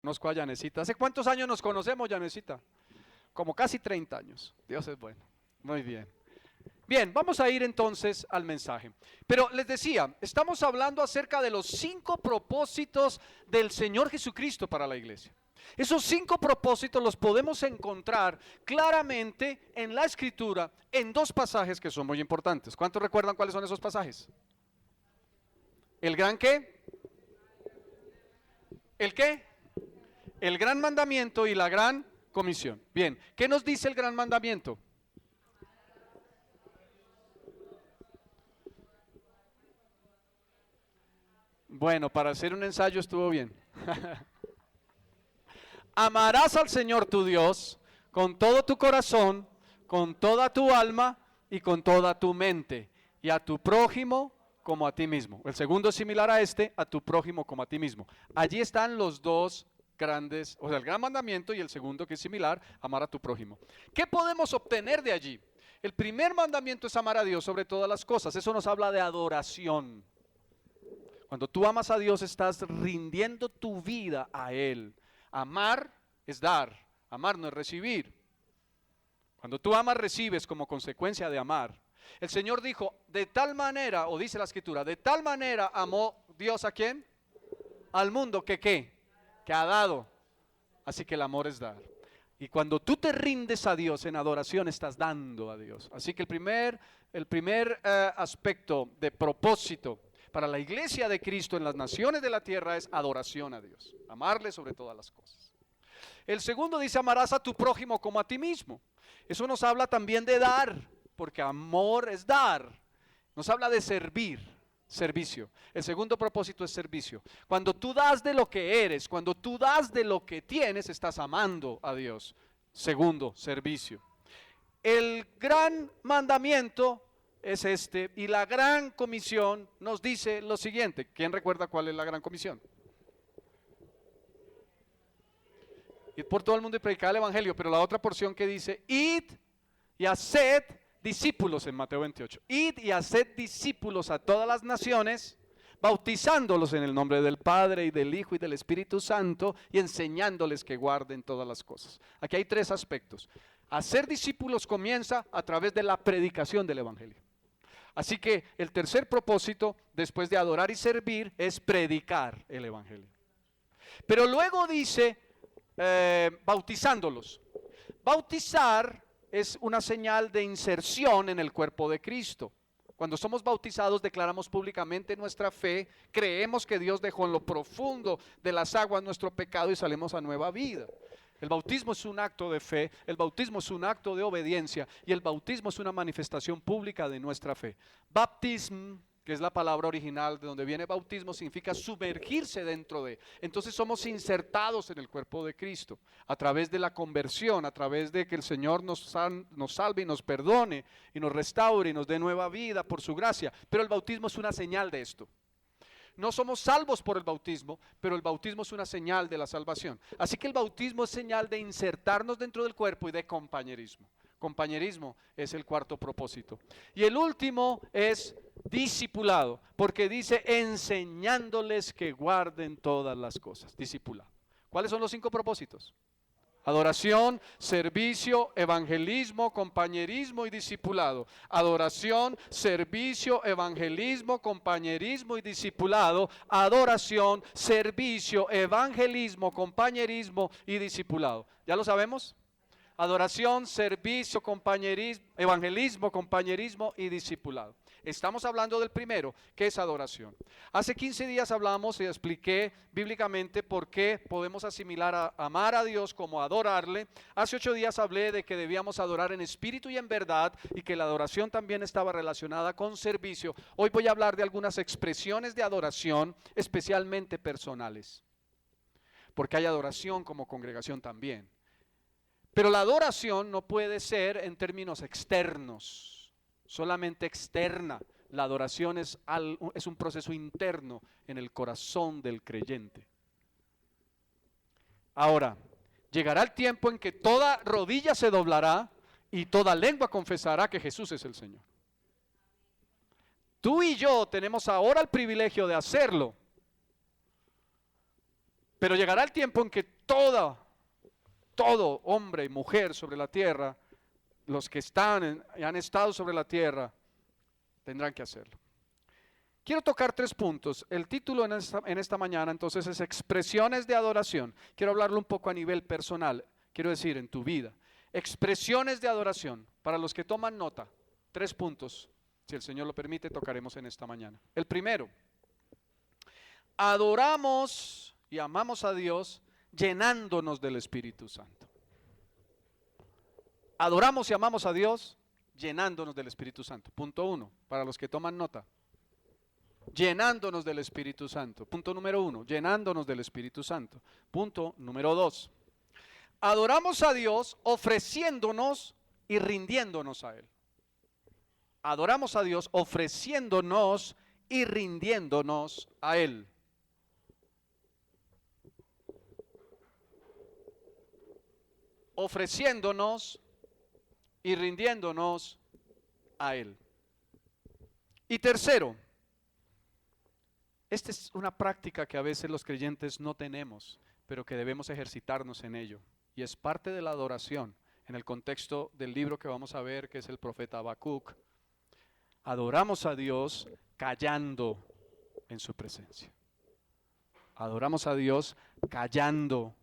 Conozco a Yanecita. ¿Hace cuántos años nos conocemos, Yanecita? Como casi 30 años. Dios es bueno. Muy bien. Bien, vamos a ir entonces al mensaje. Pero les decía, estamos hablando acerca de los 5 propósitos del Señor Jesucristo para la iglesia. Esos 5 propósitos los podemos encontrar claramente en la Escritura en 2 pasajes que son muy importantes. ¿Cuántos recuerdan cuáles son esos pasajes? ¿El gran qué? ¿El qué? El gran mandamiento y la gran comisión. Bien, ¿qué nos dice el gran mandamiento? Bueno, para hacer un ensayo estuvo bien. Amarás al Señor tu Dios con todo tu corazón, con toda tu alma y con toda tu mente, y a tu prójimo como a ti mismo. El segundo es similar a este, a tu prójimo como a ti mismo. Allí están los dos grandes, o sea, el gran mandamiento y el segundo que es similar, amar a tu prójimo. ¿Qué podemos obtener de allí? El primer mandamiento es amar a Dios sobre todas las cosas. Eso nos habla de adoración. Cuando tú amas a Dios, estás rindiendo tu vida a Él. Amar es dar, amar no es recibir. Cuando tú amas, recibes como consecuencia de amar. El Señor dijo, de tal manera, o dice la Escritura, de tal manera amó Dios ¿a quién? Al mundo que ¿qué? Que ha dado. Así que el amor es dar. Y cuando tú te rindes a Dios en adoración, estás dando a Dios. Así que el primer aspecto de propósito para la iglesia de Cristo en las naciones de la tierra es adoración a Dios, amarle sobre todas las cosas. El segundo dice, amarás a tu prójimo como a ti mismo. Eso nos habla también de dar, porque amor es dar. Nos habla de servicio. El segundo propósito es servicio. Cuando tú das de lo que eres, cuando tú das de lo que tienes, estás amando a Dios. Segundo, servicio. El gran mandamiento es este, y la gran comisión nos dice lo siguiente. ¿Quién recuerda cuál es la gran comisión? Ir por todo el mundo y predicar el evangelio, pero la otra porción que dice, id y haced discípulos en Mateo 28. Id y haced discípulos a todas las naciones, bautizándolos en el nombre del Padre y del Hijo y del Espíritu Santo y enseñándoles que guarden todas las cosas. Aquí hay 3 aspectos. Hacer discípulos comienza a través de la predicación del evangelio. Así que el tercer propósito, después de adorar y servir, es predicar el evangelio. Pero luego dice, bautizándolos. Bautizar es una señal de inserción en el cuerpo de Cristo. Cuando somos bautizados declaramos públicamente nuestra fe, creemos que Dios dejó en lo profundo de las aguas nuestro pecado y salimos a nueva vida. El bautismo es un acto de fe, el bautismo es un acto de obediencia y el bautismo es una manifestación pública de nuestra fe. Baptism, que es la palabra original de donde viene bautismo, significa sumergirse dentro de. Entonces somos insertados en el cuerpo de Cristo a través de la conversión, a través de que el Señor nos salve y nos perdone y nos restaure y nos dé nueva vida por su gracia. Pero el bautismo es una señal de esto. No somos salvos por el bautismo, pero el bautismo es una señal de la salvación. Así que el bautismo es señal de insertarnos dentro del cuerpo y de compañerismo. Compañerismo es el cuarto propósito. Y el último es discipulado, porque dice enseñándoles que guarden todas las cosas. Discipulado. ¿Cuáles son los 5 propósitos? Adoración, servicio, evangelismo, compañerismo y discipulado. Adoración, servicio, evangelismo, compañerismo y discipulado. Adoración, servicio, evangelismo, compañerismo y discipulado. ¿Ya lo sabemos? Adoración, servicio, compañerismo, evangelismo, compañerismo y discipulado. Estamos hablando del primero, que es adoración. Hace 15 días hablamos y expliqué bíblicamente por qué podemos asimilar a amar a Dios como adorarle. Hace 8 días hablé de que debíamos adorar en espíritu y en verdad y que la adoración también estaba relacionada con servicio. Hoy voy a hablar de algunas expresiones de adoración, especialmente personales, porque hay adoración como congregación también. Pero la adoración no puede ser en términos externos, solamente externa. La adoración es un proceso interno en el corazón del creyente. Ahora, llegará el tiempo en que toda rodilla se doblará y toda lengua confesará que Jesús es el Señor. Tú y yo tenemos ahora el privilegio de hacerlo. Pero llegará el tiempo en que todo hombre y mujer sobre la tierra, los que están y han estado sobre la tierra, tendrán que hacerlo. Quiero tocar 3 puntos. El título en esta mañana entonces es expresiones de adoración. Quiero hablarlo un poco a nivel personal, quiero decir en tu vida. Expresiones de adoración. Para los que toman nota, 3 puntos. Si el Señor lo permite, tocaremos en esta mañana. El primero, adoramos y amamos a Dios llenándonos del Espíritu Santo. Adoramos y amamos a Dios llenándonos del Espíritu Santo. Punto 1, para los que toman nota. Llenándonos del Espíritu Santo. Punto número 1, llenándonos del Espíritu Santo. Punto número 2, adoramos a Dios ofreciéndonos y rindiéndonos a Él. Adoramos a Dios ofreciéndonos y rindiéndonos a Él. Ofreciéndonos y rindiéndonos a Él. Y tercero, esta es una práctica que a veces los creyentes no tenemos, pero que debemos ejercitarnos en ello. Y es parte de la adoración, en el contexto del libro que vamos a ver, que es el profeta Habacuc. Adoramos a Dios callando en su presencia. Adoramos a Dios callando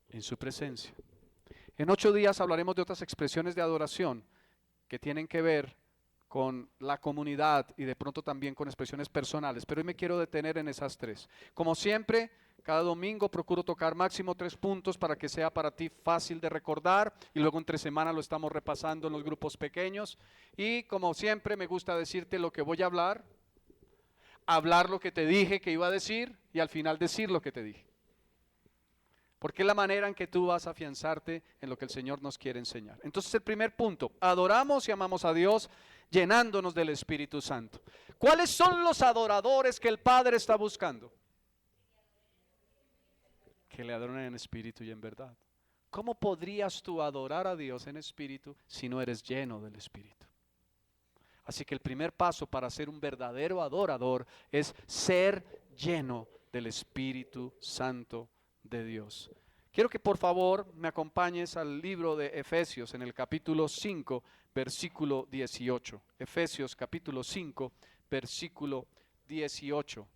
en su presencia. En 8 días hablaremos de otras expresiones de adoración que tienen que ver con la comunidad y de pronto también con expresiones personales, pero hoy me quiero detener en esas 3. Como siempre, cada domingo procuro tocar máximo 3 puntos para que sea para ti fácil de recordar y luego entre semana lo estamos repasando en los grupos pequeños. Y como siempre me gusta decirte lo que voy a hablar lo que te dije que iba a decir y al final decir lo que te dije. Porque es la manera en que tú vas a afianzarte en lo que el Señor nos quiere enseñar. Entonces el primer punto, adoramos y amamos a Dios llenándonos del Espíritu Santo. ¿Cuáles son los adoradores que el Padre está buscando? Que le adoren en espíritu y en verdad. ¿Cómo podrías tú adorar a Dios en espíritu si no eres lleno del Espíritu? Así que el primer paso para ser un verdadero adorador es ser lleno del Espíritu Santo de Dios. Quiero que por favor me acompañes al libro de Efesios en el capítulo 5, versículo 18. Efesios capítulo 5, versículo 18.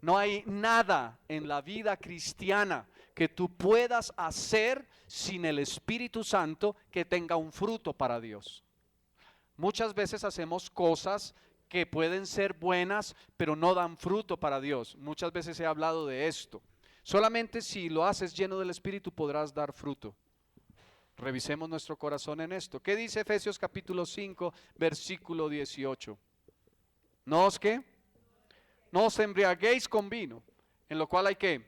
No hay nada en la vida cristiana que tú puedas hacer sin el Espíritu Santo que tenga un fruto para Dios. Muchas veces hacemos cosas que pueden ser buenas, pero no dan fruto para Dios. Muchas veces he hablado de esto. Solamente si lo haces lleno del Espíritu podrás dar fruto. Revisemos nuestro corazón en esto. ¿Qué dice Efesios capítulo 5, versículo 18? ¿No os qué? No os embriaguéis con vino, en lo cual hay ¿qué?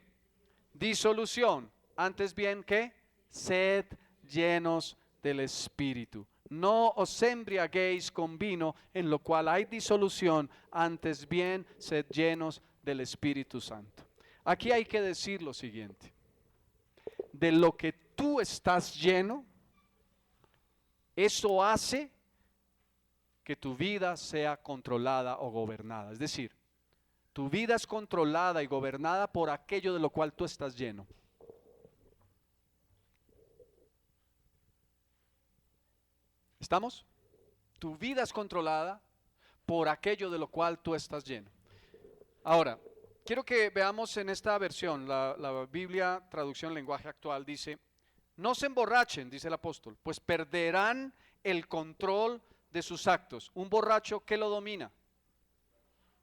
Disolución. Antes bien, ¿qué? Sed llenos del Espíritu. No os embriaguéis con vino, en lo cual hay disolución. Antes bien, sed llenos del Espíritu Santo. Aquí hay que decir lo siguiente. De lo que tú estás lleno, eso hace que tu vida sea controlada o gobernada. Es decir, tu vida es controlada y gobernada por aquello de lo cual tú estás lleno. ¿Estamos? Tu vida es controlada por aquello de lo cual tú estás lleno. Ahora, quiero que veamos en esta versión, la Biblia traducción lenguaje actual dice, no se emborrachen, dice el apóstol, pues perderán el control de sus actos. Un borracho, ¿qué lo domina?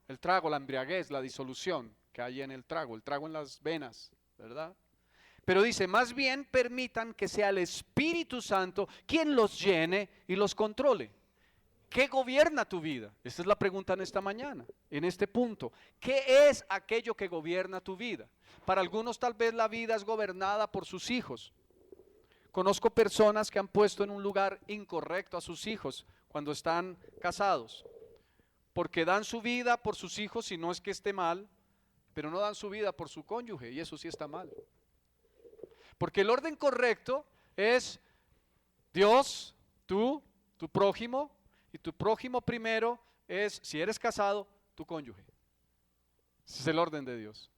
El trago, la embriaguez, la disolución que hay en el trago en las venas, ¿verdad? Pero dice, más bien permitan que sea el Espíritu Santo quien los llene y los controle. ¿Qué gobierna tu vida? Esta es la pregunta en esta mañana, en este punto. ¿Qué es aquello que gobierna tu vida? Para algunos tal vez la vida es gobernada por sus hijos. Conozco personas que han puesto en un lugar incorrecto a sus hijos cuando están casados. Porque dan su vida por sus hijos y no es que esté mal, pero no dan su vida por su cónyuge y eso sí está mal. Porque el orden correcto es Dios, tú, tu prójimo, y tu prójimo primero es, si eres casado, tu cónyuge. Ese es el orden de Dios.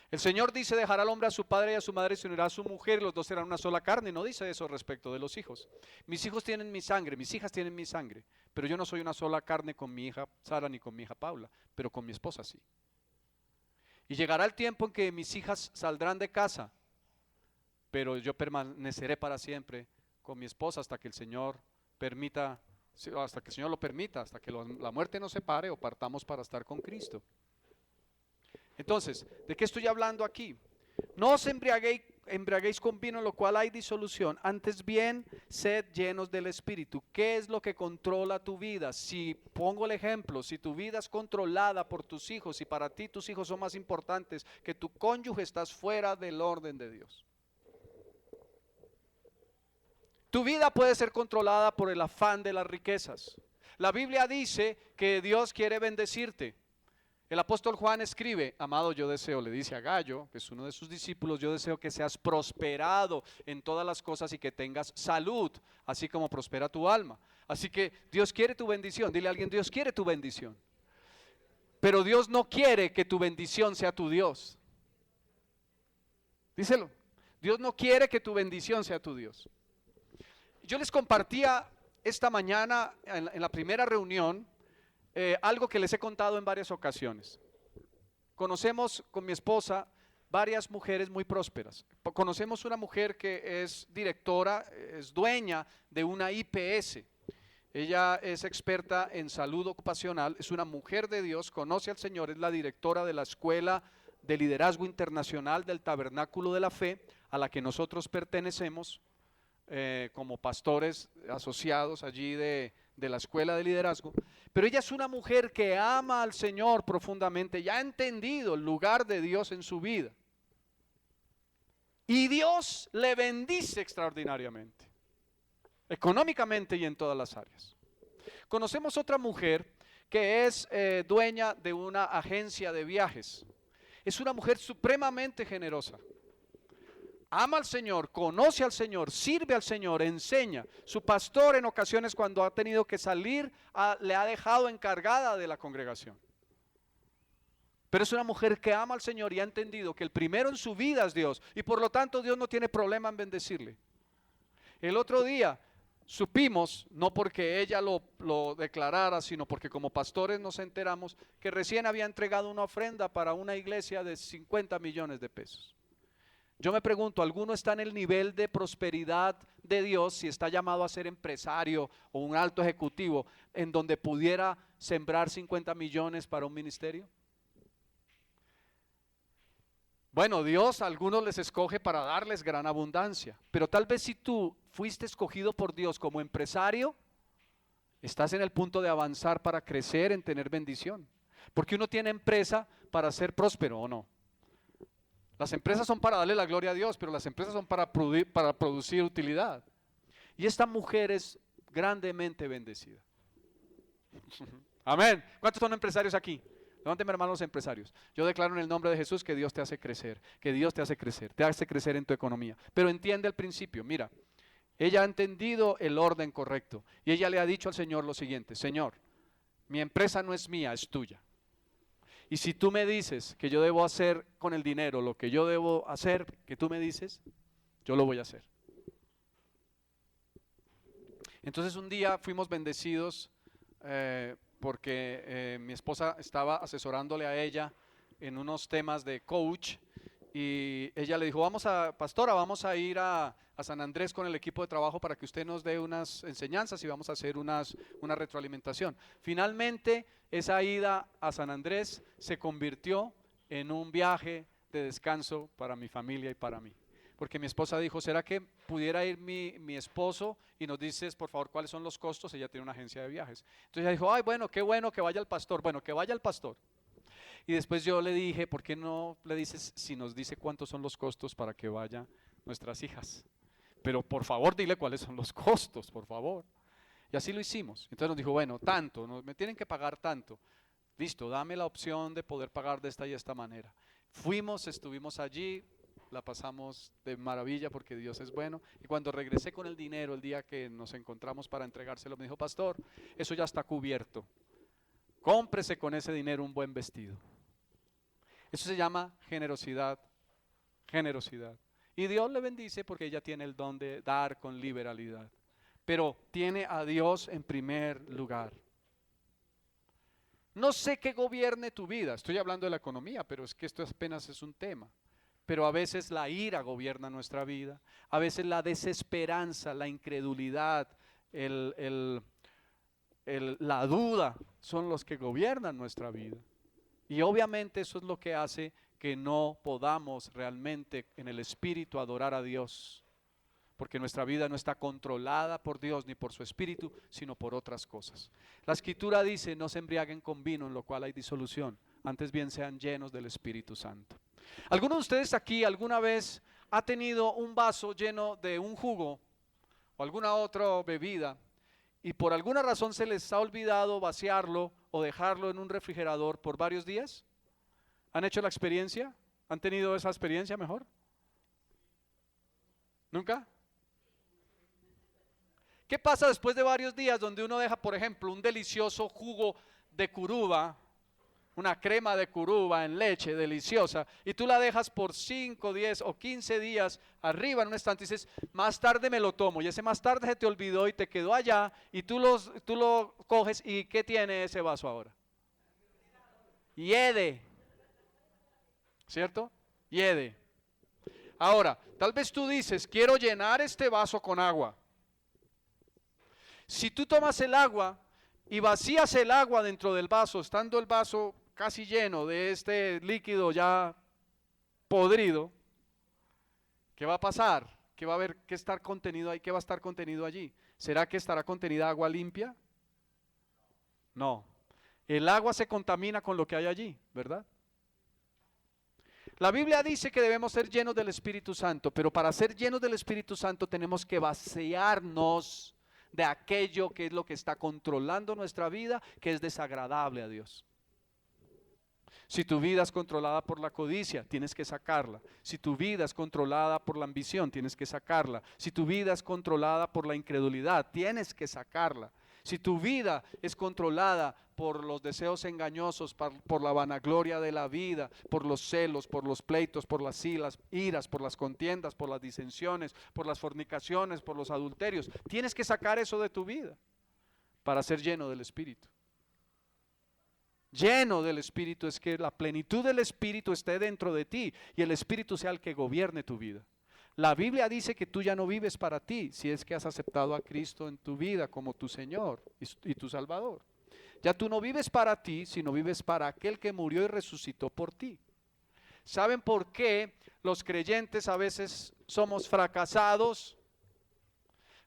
El Señor dice, dejará al hombre a su padre y a su madre y se unirá a su mujer y los dos serán una sola carne. No dice eso respecto de los hijos. Mis hijos tienen mi sangre, mis hijas tienen mi sangre, pero yo no soy una sola carne con mi hija Sara ni con mi hija Paula, pero con mi esposa sí. Y llegará el tiempo en que mis hijas saldrán de casa, pero yo permaneceré para siempre con mi esposa hasta que el Señor permita, hasta que el Señor lo permita, hasta que la muerte nos separe o partamos para estar con Cristo. Entonces, ¿de qué estoy hablando aquí? No os embriaguéis con vino en lo cual hay disolución, antes bien sed llenos del Espíritu. ¿Qué es lo que controla tu vida? Si pongo el ejemplo, si tu vida es controlada por tus hijos y para ti tus hijos son más importantes que tu cónyuge, estás fuera del orden de Dios. Tu vida puede ser controlada por el afán de las riquezas. La Biblia dice que Dios quiere bendecirte. El apóstol Juan escribe, amado, yo deseo, le dice a Gallo, que es uno de sus discípulos, yo deseo que seas prosperado en todas las cosas y que tengas salud, así como prospera tu alma. Así que Dios quiere tu bendición. Dile a alguien, Dios quiere tu bendición. Pero Dios no quiere que tu bendición sea tu Dios. Díselo. Dios no quiere que tu bendición sea tu Dios. Yo les compartía esta mañana en la primera reunión algo que les he contado en varias ocasiones. Conocemos con mi esposa varias mujeres muy prósperas. Conocemos una mujer que es directora, es dueña de una IPS. Ella es experta en salud ocupacional, es una mujer de Dios, conoce al Señor, es la directora de la Escuela de Liderazgo Internacional del Tabernáculo de la Fe, a la que nosotros pertenecemos como pastores asociados allí de la Escuela de Liderazgo. Pero ella es una mujer que ama al Señor profundamente y ha entendido el lugar de Dios en su vida. Y Dios le bendice extraordinariamente, económicamente y en todas las áreas. Conocemos otra mujer que es dueña de una agencia de viajes. Es una mujer supremamente generosa. Ama al Señor, conoce al Señor, sirve al Señor, enseña. Su pastor en ocasiones cuando ha tenido que salir le ha dejado encargada de la congregación. Pero es una mujer que ama al Señor y ha entendido que el primero en su vida es Dios y por lo tanto Dios no tiene problema en bendecirle. El otro día supimos, no porque ella lo declarara, sino porque como pastores nos enteramos que recién había entregado una ofrenda para una iglesia de 50 millones de pesos. Yo me pregunto, ¿alguno está en el nivel de prosperidad de Dios, si está llamado a ser empresario o un alto ejecutivo, en donde pudiera sembrar 50 millones para un ministerio? Bueno, Dios a algunos les escoge para darles gran abundancia, pero tal vez si tú fuiste escogido por Dios como empresario, estás en el punto de avanzar para crecer en tener bendición. Porque uno tiene empresa para ser próspero, ¿o no? Las empresas son para darle la gloria a Dios, pero las empresas son para producir utilidad. Y esta mujer es grandemente bendecida. Amén. ¿Cuántos son empresarios aquí? Levánteme, hermanos, los empresarios. Yo declaro en el nombre de Jesús que Dios te hace crecer, que Dios te hace crecer en tu economía. Pero entiende el principio, mira, ella ha entendido el orden correcto y ella le ha dicho al Señor lo siguiente: Señor, mi empresa no es mía, es tuya. Y si tú me dices que yo debo hacer con el dinero lo que yo debo hacer, que tú me dices, yo lo voy a hacer. Entonces un día fuimos bendecidos porque mi esposa estaba asesorándole a ella en unos temas de coach y ella le dijo, pastora, vamos a ir a San Andrés con el equipo de trabajo para que usted nos dé unas enseñanzas y vamos a hacer una retroalimentación. Finalmente, esa ida a San Andrés se convirtió en un viaje de descanso para mi familia y para mí. Porque mi esposa dijo, ¿será que pudiera ir mi esposo y nos dices, por favor, cuáles son los costos? Ella tiene una agencia de viajes. Entonces ella dijo, ay, bueno, qué bueno que vaya el pastor. Bueno, que vaya el pastor. Y después yo le dije, ¿por qué no le dices si nos dice cuántos son los costos para que vayan nuestras hijas? Pero por favor dile cuáles son los costos, por favor. Y así lo hicimos. Entonces nos dijo, bueno, tanto, me tienen que pagar tanto. Listo, dame la opción de poder pagar de esta y esta manera. Fuimos, estuvimos allí, la pasamos de maravilla porque Dios es bueno. Y cuando regresé con el dinero el día que nos encontramos para entregárselo, me dijo, pastor, eso ya está cubierto. Cómprese con ese dinero un buen vestido. Eso se llama generosidad, generosidad. Y Dios le bendice porque ella tiene el don de dar con liberalidad. Pero tiene a Dios en primer lugar. No sé qué gobierne tu vida, estoy hablando de la economía, pero es que esto apenas es un tema. Pero a veces la ira gobierna nuestra vida, a veces la desesperanza, la incredulidad, la duda son los que gobiernan nuestra vida. Y obviamente eso es lo que hace que no podamos realmente en el Espíritu adorar a Dios. Porque nuestra vida no está controlada por Dios ni por su Espíritu, sino por otras cosas. La Escritura dice, no se embriaguen con vino, en lo cual hay disolución, antes bien sean llenos del Espíritu Santo. ¿Alguno de ustedes aquí alguna vez ha tenido un vaso lleno de un jugo o alguna otra bebida y por alguna razón se les ha olvidado vaciarlo o dejarlo en un refrigerador por varios días? ¿Han hecho la experiencia? ¿Han tenido esa experiencia mejor? ¿Nunca? ¿Qué pasa después de varios días donde uno deja, por ejemplo, un delicioso jugo de curuba, una crema de curuba en leche deliciosa, y tú la dejas por 5, 10 o 15 días arriba en un estante y dices, más tarde me lo tomo, y ese más tarde se te olvidó y te quedó allá, y tú lo coges, y ¿qué tiene ese vaso ahora? Hiede, ¿cierto? Hiede. Ahora, tal vez tú dices, quiero llenar este vaso con agua. Si tú tomas el agua y vacías el agua dentro del vaso, estando el vaso casi lleno de este líquido ya podrido, ¿qué va a pasar? ¿Qué va a haber que estar contenido ahí? ¿Qué va a estar contenido allí? ¿Será que estará contenida agua limpia? No. El agua se contamina con lo que hay allí, ¿verdad? La Biblia dice que debemos ser llenos del Espíritu Santo, pero para ser llenos del Espíritu Santo tenemos que vaciarnos de aquello que es lo que está controlando nuestra vida, que es desagradable a Dios. Si tu vida es controlada por la codicia, tienes que sacarla. Si tu vida es controlada por la ambición, tienes que sacarla. Si tu vida es controlada por la incredulidad, tienes que sacarla. Si tu vida es controlada por los deseos engañosos, por la vanagloria de la vida, por los celos, por los pleitos, por las iras, por las contiendas, por las disensiones, por las fornicaciones, por los adulterios, tienes que sacar eso de tu vida para ser lleno del Espíritu. Lleno del Espíritu es que la plenitud del Espíritu esté dentro de ti y el Espíritu sea el que gobierne tu vida. La Biblia dice que tú ya no vives para ti si es que has aceptado a Cristo en tu vida como tu Señor y tu Salvador. Ya tú no vives para ti, sino vives para aquel que murió y resucitó por ti. ¿Saben por qué los creyentes a veces somos fracasados?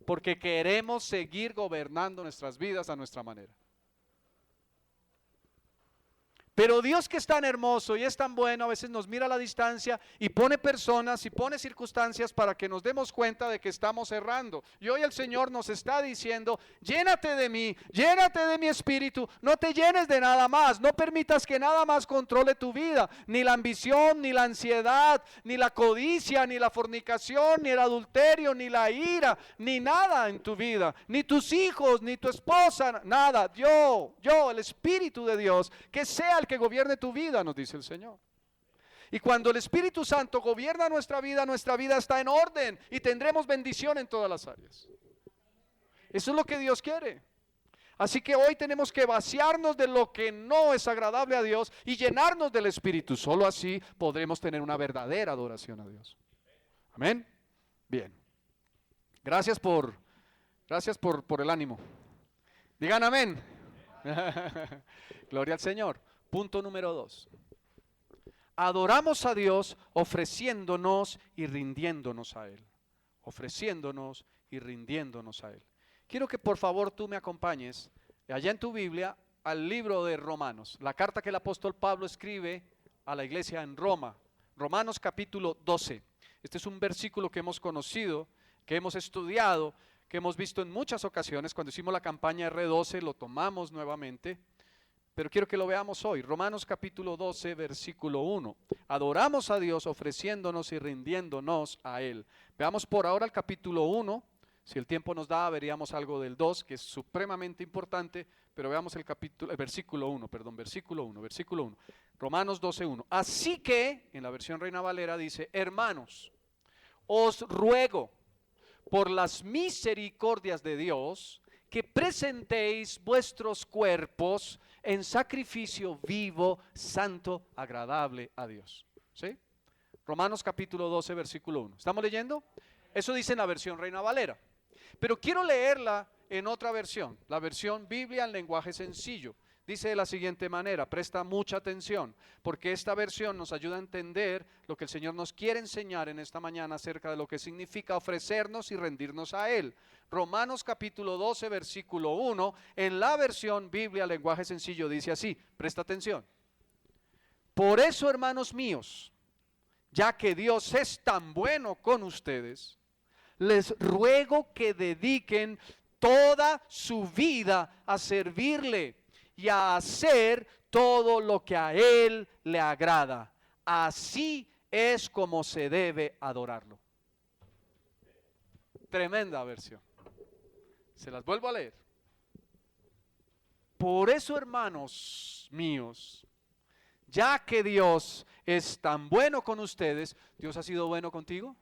Porque queremos seguir gobernando nuestras vidas a nuestra manera. Pero Dios, que es tan hermoso y es tan bueno, a veces nos mira a la distancia y pone personas y pone circunstancias para que nos demos cuenta de que estamos errando. Y hoy el Señor nos está diciendo, llénate de mí, llénate de mi espíritu, no te llenes de nada más, no permitas que nada más controle tu vida, ni la ambición, ni la ansiedad, ni la codicia, ni la fornicación, ni el adulterio, ni la ira, ni nada en tu vida, ni tus hijos, ni tu esposa, nada. Yo, el Espíritu de Dios, que sea el que gobierne tu vida, nos dice el Señor. Y cuando el Espíritu Santo gobierna nuestra vida está en orden y tendremos bendición en todas las áreas. Eso es lo que Dios quiere. Así que hoy tenemos que vaciarnos de lo que no es agradable a Dios y llenarnos del Espíritu. Solo así podremos tener una verdadera adoración a Dios. Amén. Bien. Gracias por el ánimo. Digan amén. Gloria al Señor. Punto número 2. Adoramos a Dios ofreciéndonos y rindiéndonos a Él. Ofreciéndonos y rindiéndonos a Él. Quiero que por favor tú me acompañes allá en tu Biblia al libro de Romanos, la carta que el apóstol Pablo escribe a la iglesia en Roma. Romanos capítulo 12. Este es un versículo que hemos conocido, que hemos estudiado, que hemos visto en muchas ocasiones. Cuando hicimos la campaña R12 lo tomamos nuevamente. Pero quiero que lo veamos hoy. Romanos capítulo 12, versículo 1. Adoramos a Dios ofreciéndonos y rindiéndonos a Él. Veamos por ahora el capítulo 1. Si el tiempo nos da, veríamos algo del 2, que es supremamente importante. Pero veamos el versículo 1. Romanos 12:1. Así que, en la versión Reina Valera dice, hermanos, os ruego por las misericordias de Dios que presentéis vuestros cuerpos en sacrificio vivo, santo, agradable a Dios. ¿Sí? Romanos capítulo 12, versículo 1. ¿Estamos leyendo? Eso dice en la versión Reina Valera. Pero quiero leerla en otra versión, la versión Biblia en lenguaje sencillo. Dice de la siguiente manera, presta mucha atención, porque esta versión nos ayuda a entender lo que el Señor nos quiere enseñar en esta mañana acerca de lo que significa ofrecernos y rendirnos a Él. Romanos capítulo 12, versículo 1, en la versión Biblia, lenguaje sencillo, dice así, presta atención. Por eso, hermanos míos, ya que Dios es tan bueno con ustedes, les ruego que dediquen toda su vida a servirle y a hacer todo lo que a Él le agrada. Así es como se debe adorarlo. Tremenda versión. Se las vuelvo a leer. Por eso, hermanos míos, ya que Dios es tan bueno con ustedes, ¿Dios ha sido bueno contigo?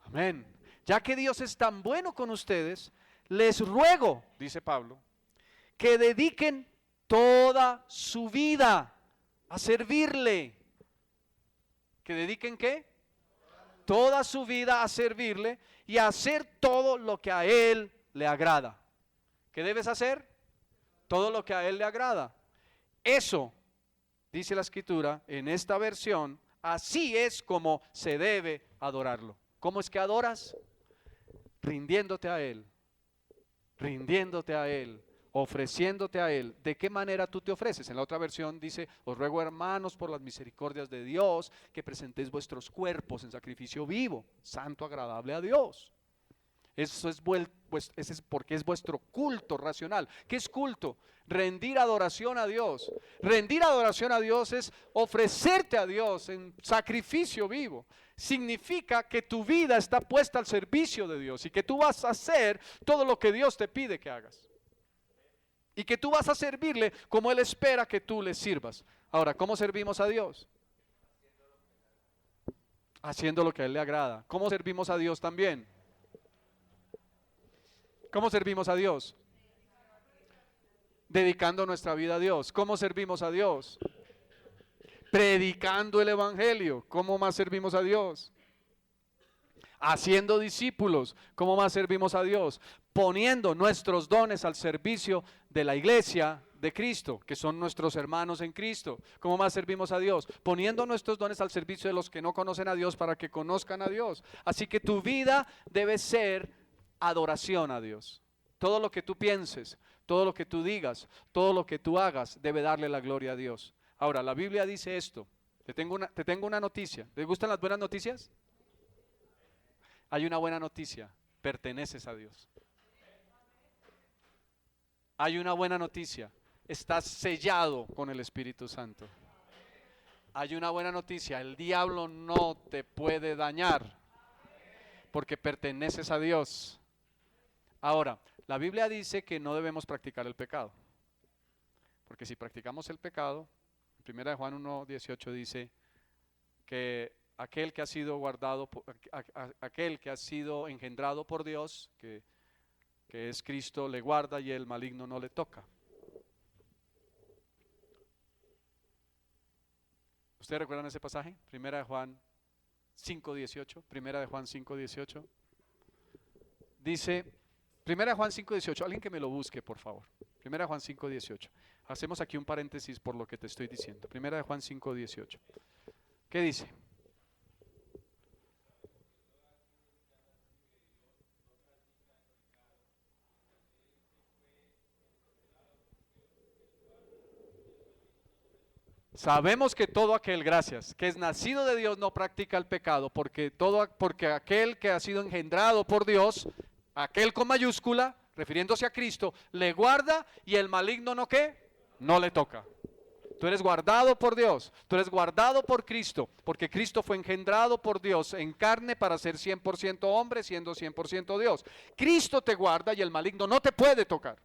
Amén. Ya que Dios es tan bueno con ustedes, les ruego, dice Pablo, que dediquen toda su vida a servirle. ¿Que dediquen qué? Toda su vida a servirle y a hacer todo lo que a Él le agrada. ¿Qué debes hacer? Todo lo que a Él le agrada. Eso, dice la Escritura, en esta versión, así es como se debe adorarlo. ¿Cómo es que adoras? Rindiéndote a Él, ofreciéndote a Él. ¿De qué manera tú te ofreces? En la otra versión dice, os ruego hermanos por las misericordias de Dios, que presentéis vuestros cuerpos en sacrificio vivo, santo, agradable a Dios. Eso es ese es porque es vuestro culto racional. ¿Qué es culto? Rendir adoración a Dios. Rendir adoración a Dios es ofrecerte a Dios en sacrificio vivo. Significa que tu vida está puesta al servicio de Dios y que tú vas a hacer todo lo que Dios te pide que hagas. Y que tú vas a servirle como Él espera que tú le sirvas. Ahora, ¿cómo servimos a Dios? Haciendo lo que a Él le agrada. ¿Cómo servimos a Dios también? ¿Cómo servimos a Dios? Dedicando nuestra vida a Dios. ¿Cómo servimos a Dios? Predicando el Evangelio. ¿Cómo más servimos a Dios? Haciendo discípulos. ¿Cómo más servimos a Dios? Poniendo nuestros dones al servicio de la iglesia de Cristo, que son nuestros hermanos en Cristo. ¿Cómo más servimos a Dios? Poniendo nuestros dones al servicio de los que no conocen a Dios para que conozcan a Dios. Así que tu vida debe ser adoración a Dios. Todo lo que tú pienses, todo lo que tú digas, todo lo que tú hagas debe darle la gloria a Dios. Ahora, la Biblia dice esto. Te tengo una noticia. ¿Les gustan las buenas noticias? Hay una buena noticia. Perteneces a Dios. Hay una buena noticia. Estás sellado con el Espíritu Santo. Hay una buena noticia. El diablo no te puede dañar porque perteneces a Dios. Ahora, la Biblia dice que no debemos practicar el pecado. Porque si practicamos el pecado, en 1 Juan 1:18 dice que aquel que ha sido guardado, aquel que ha sido engendrado por Dios, que es Cristo, le guarda y el maligno no le toca. ¿Ustedes recuerdan ese pasaje? 1 Juan 5:18. 1 Juan 5:18. Dice, 1 Juan 5:18, alguien que me lo busque, por favor. 1 Juan 5:18. Hacemos aquí un paréntesis por lo que te estoy diciendo. 1 Juan 5:18. ¿Qué dice? Sabemos que todo aquel, gracias, que es nacido de Dios no practica el pecado, porque aquel que ha sido engendrado por Dios, aquel con mayúscula, refiriéndose a Cristo, le guarda y el maligno no ¿qué? No le toca. Tú eres guardado por Dios, tú eres guardado por Cristo, porque Cristo fue engendrado por Dios en carne para ser 100% hombre, siendo 100% Dios. Cristo te guarda y el maligno no te puede tocar.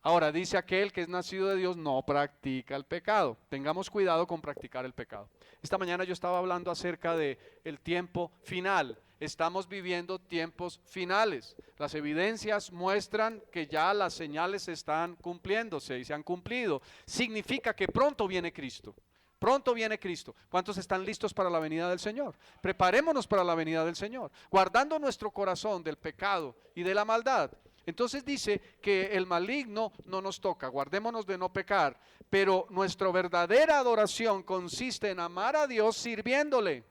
Ahora dice aquel que es nacido de Dios no practica el pecado. Tengamos cuidado con practicar el pecado. Esta mañana yo estaba hablando acerca de el tiempo final. Estamos viviendo tiempos finales. Las evidencias muestran que ya las señales están cumpliéndose y se han cumplido. Significa que pronto viene Cristo. Pronto viene Cristo. ¿Cuántos están listos para la venida del Señor? Preparémonos para la venida del Señor, guardando nuestro corazón del pecado y de la maldad. Entonces dice que el maligno no nos toca, guardémonos de no pecar, pero nuestra verdadera adoración consiste en amar a Dios sirviéndole.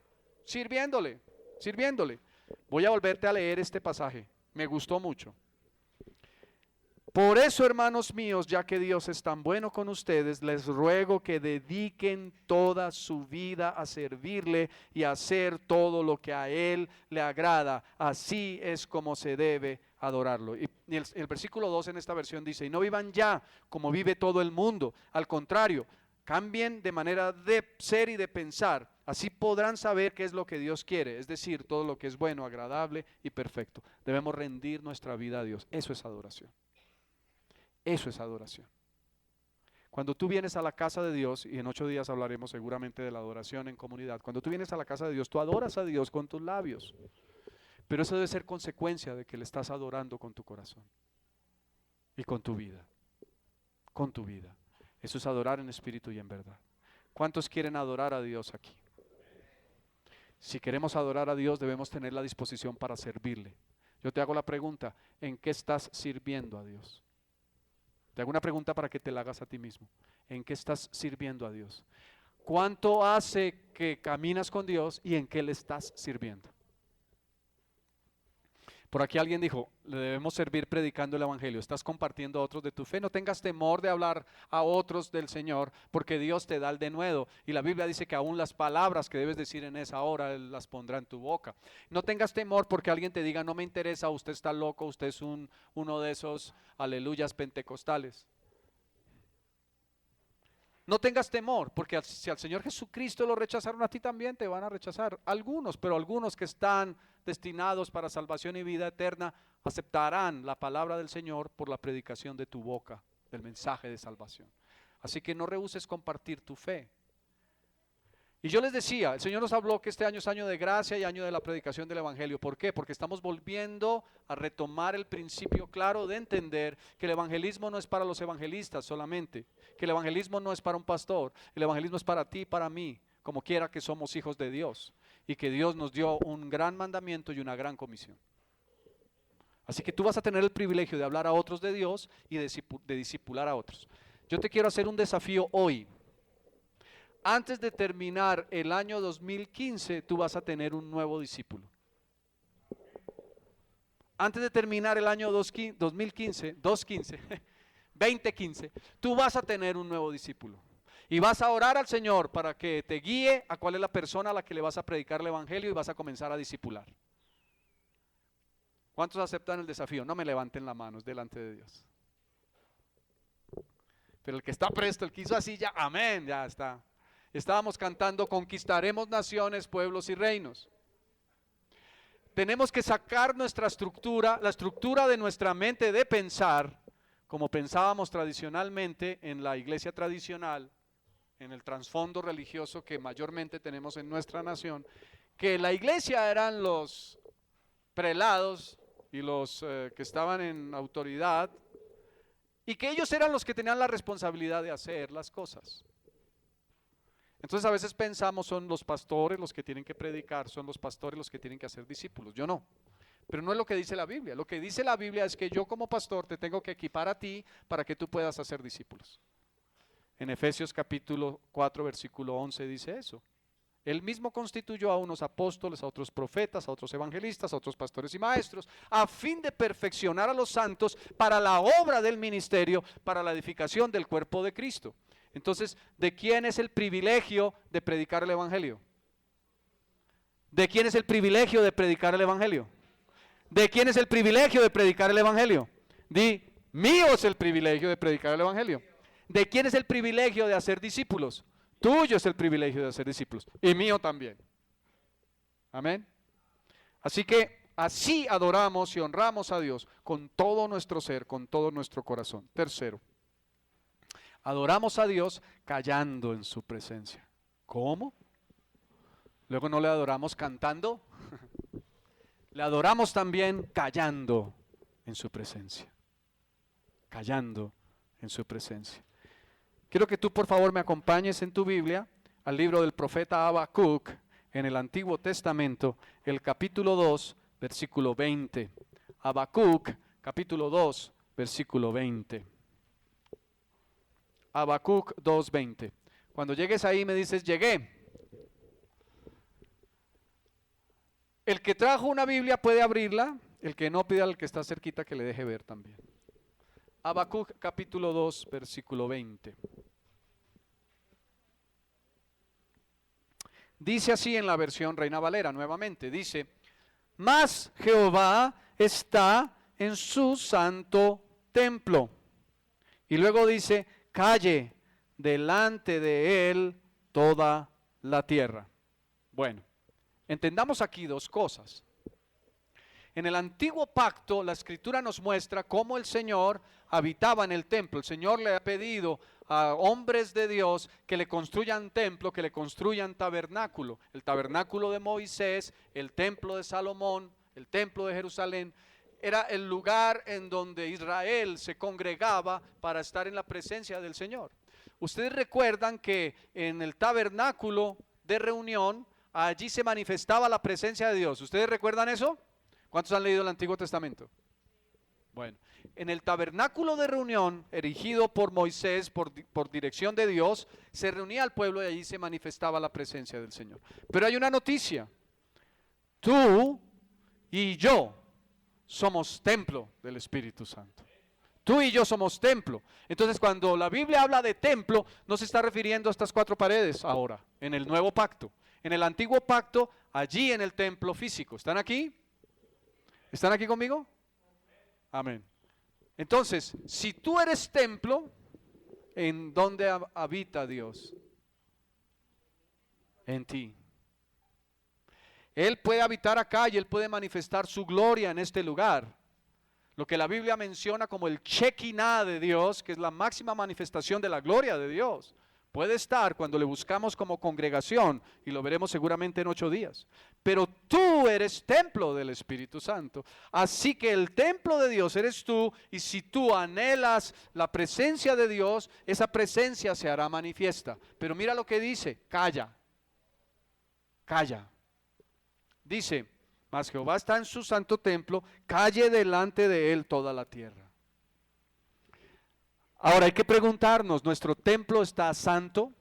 Voy a volverte a leer este pasaje, me gustó mucho. Por eso, hermanos míos, ya que Dios es tan bueno con ustedes, les ruego que dediquen toda su vida a servirle y a hacer todo lo que a Él le agrada. Así es como se debe adorarlo. Y el versículo 2 en esta versión dice, y no vivan ya como vive todo el mundo. Al contrario, cambien de manera de ser y de pensar. Así podrán saber qué es lo que Dios quiere, es decir, todo lo que es bueno, agradable y perfecto. Debemos rendir nuestra vida a Dios. Eso es adoración. Eso es adoración. Cuando tú vienes a la casa de Dios, y en 8 días hablaremos seguramente de la adoración en comunidad, cuando tú vienes a la casa de Dios, tú adoras a Dios con tus labios, pero eso debe ser consecuencia de que le estás adorando con tu corazón y con tu vida, Eso es adorar en espíritu y en verdad. ¿Cuántos quieren adorar a Dios aquí? Si queremos adorar a Dios, debemos tener la disposición para servirle. Yo te hago la pregunta, ¿en qué estás sirviendo a Dios? Te hago una pregunta para que te la hagas a ti mismo. ¿En qué estás sirviendo a Dios? ¿Cuánto hace que caminas con Dios y en qué le estás sirviendo? Por aquí alguien dijo, le debemos servir predicando el evangelio. ¿Estás compartiendo a otros de tu fe? No tengas temor de hablar a otros del Señor, porque Dios te da el denuedo. Y la Biblia dice que aún las palabras que debes decir en esa hora, Él las pondrá en tu boca. No tengas temor porque alguien te diga, no me interesa, usted está loco, usted es uno de esos aleluyas pentecostales. No tengas temor, porque si al Señor Jesucristo lo rechazaron, a ti también te van a rechazar. Algunos, pero algunos que están destinados para salvación y vida eterna, aceptarán la palabra del Señor por la predicación de tu boca, del mensaje de salvación. Así que no rehuses compartir tu fe. Y yo les decía, el Señor nos habló que este año es año de gracia y año de la predicación del evangelio. ¿Por qué? Porque estamos volviendo a retomar el principio claro de entender que el evangelismo no es para los evangelistas solamente, que el evangelismo no es para un pastor, el evangelismo es para ti y para mí, como quiera que somos hijos de Dios, y que Dios nos dio un gran mandamiento y una gran comisión. Así que tú vas a tener el privilegio de hablar a otros de Dios y de discipular a otros. Yo te quiero hacer un desafío hoy. Antes de terminar el año 2015, tú vas a tener un nuevo discípulo. Antes de terminar el año 2015, tú vas a tener un nuevo discípulo. Y vas a orar al Señor para que te guíe a cuál es la persona a la que le vas a predicar el evangelio y vas a comenzar a discipular. ¿Cuántos aceptan el desafío? No me levanten la mano, es delante de Dios. Pero el que está presto, el que hizo así ya, amén, ya está. Estábamos cantando, conquistaremos naciones, pueblos y reinos. Tenemos que sacar nuestra estructura, la estructura de nuestra mente de pensar, como pensábamos tradicionalmente en la iglesia tradicional, en el trasfondo religioso que mayormente tenemos en nuestra nación, que la iglesia eran los prelados y los que estaban en autoridad, y que ellos eran los que tenían la responsabilidad de hacer las cosas. Entonces a veces pensamos son los pastores los que tienen que predicar, son los pastores los que tienen que hacer discípulos. Yo no, pero no es lo que dice la Biblia. Lo que dice la Biblia es que yo como pastor te tengo que equipar a ti para que tú puedas hacer discípulos. En Efesios capítulo 4 versículo 11 dice eso. Él mismo constituyó a unos apóstoles, a otros profetas, a otros evangelistas, a otros pastores y maestros, a fin de perfeccionar a los santos para la obra del ministerio, para la edificación del cuerpo de Cristo. Entonces, ¿de quién es el privilegio de predicar el evangelio? ¿De quién es el privilegio de predicar el evangelio? ¿De quién es el privilegio de predicar el evangelio? Mío es el privilegio de predicar el evangelio. ¿De quién es el privilegio de hacer discípulos? Tuyo es el privilegio de hacer discípulos y mío también. Amén. Así que así adoramos y honramos a Dios con todo nuestro ser, con todo nuestro corazón. Tercero, adoramos a Dios callando en su presencia. ¿Cómo? Luego no le adoramos cantando, le adoramos también callando en su presencia. Callando en su presencia. Quiero que tú por favor me acompañes en tu Biblia al libro del profeta Habacuc en el Antiguo Testamento, el capítulo 2, versículo 20. Habacuc, capítulo 2, versículo 20. Habacuc 2:20. Cuando llegues ahí me dices, llegué. El que trajo una Biblia puede abrirla, el que no, pida al que está cerquita que le deje ver también. Habacuc capítulo 2, versículo 20. Dice así en la versión Reina Valera nuevamente, dice, mas Jehová está en su santo templo. Y luego dice, calle delante de él toda la tierra. Bueno, entendamos aquí dos cosas. En el antiguo pacto, la escritura nos muestra cómo el Señor habitaba en el templo. El Señor le ha pedido a hombres de Dios que le construyan templo, que le construyan tabernáculo. El tabernáculo de Moisés, el templo de Salomón, el templo de Jerusalén. Era el lugar en donde Israel se congregaba para estar en la presencia del Señor. Ustedes recuerdan que en el tabernáculo de reunión, allí se manifestaba la presencia de Dios. ¿Ustedes recuerdan eso? ¿Cuántos han leído el Antiguo Testamento? Bueno, en el tabernáculo de reunión, erigido por Moisés, por dirección de Dios, se reunía al pueblo y allí se manifestaba la presencia del Señor. Pero hay una noticia. Tú y yo somos templo del Espíritu Santo. Tú y yo somos templo. Entonces, cuando la Biblia habla de templo, no se está refiriendo a estas cuatro paredes ahora, en el nuevo pacto. En el antiguo pacto, allí en el templo físico. ¿Están aquí? ¿Están aquí conmigo? Amén. Entonces, si tú eres templo, ¿en dónde habita Dios? En ti. Él puede habitar acá y Él puede manifestar su gloria en este lugar. Lo que la Biblia menciona como el Shekinah de Dios, que es la máxima manifestación de la gloria de Dios. Puede estar cuando le buscamos como congregación, y lo veremos seguramente en 8 días. Pero tú eres templo del Espíritu Santo. Así que el templo de Dios eres tú, y si tú anhelas la presencia de Dios, esa presencia se hará manifiesta. Pero mira lo que dice, calla. Calla. Dice, mas Jehová está en su santo templo, calle delante de él toda la tierra. Ahora hay que preguntarnos, ¿nuestro templo está santo?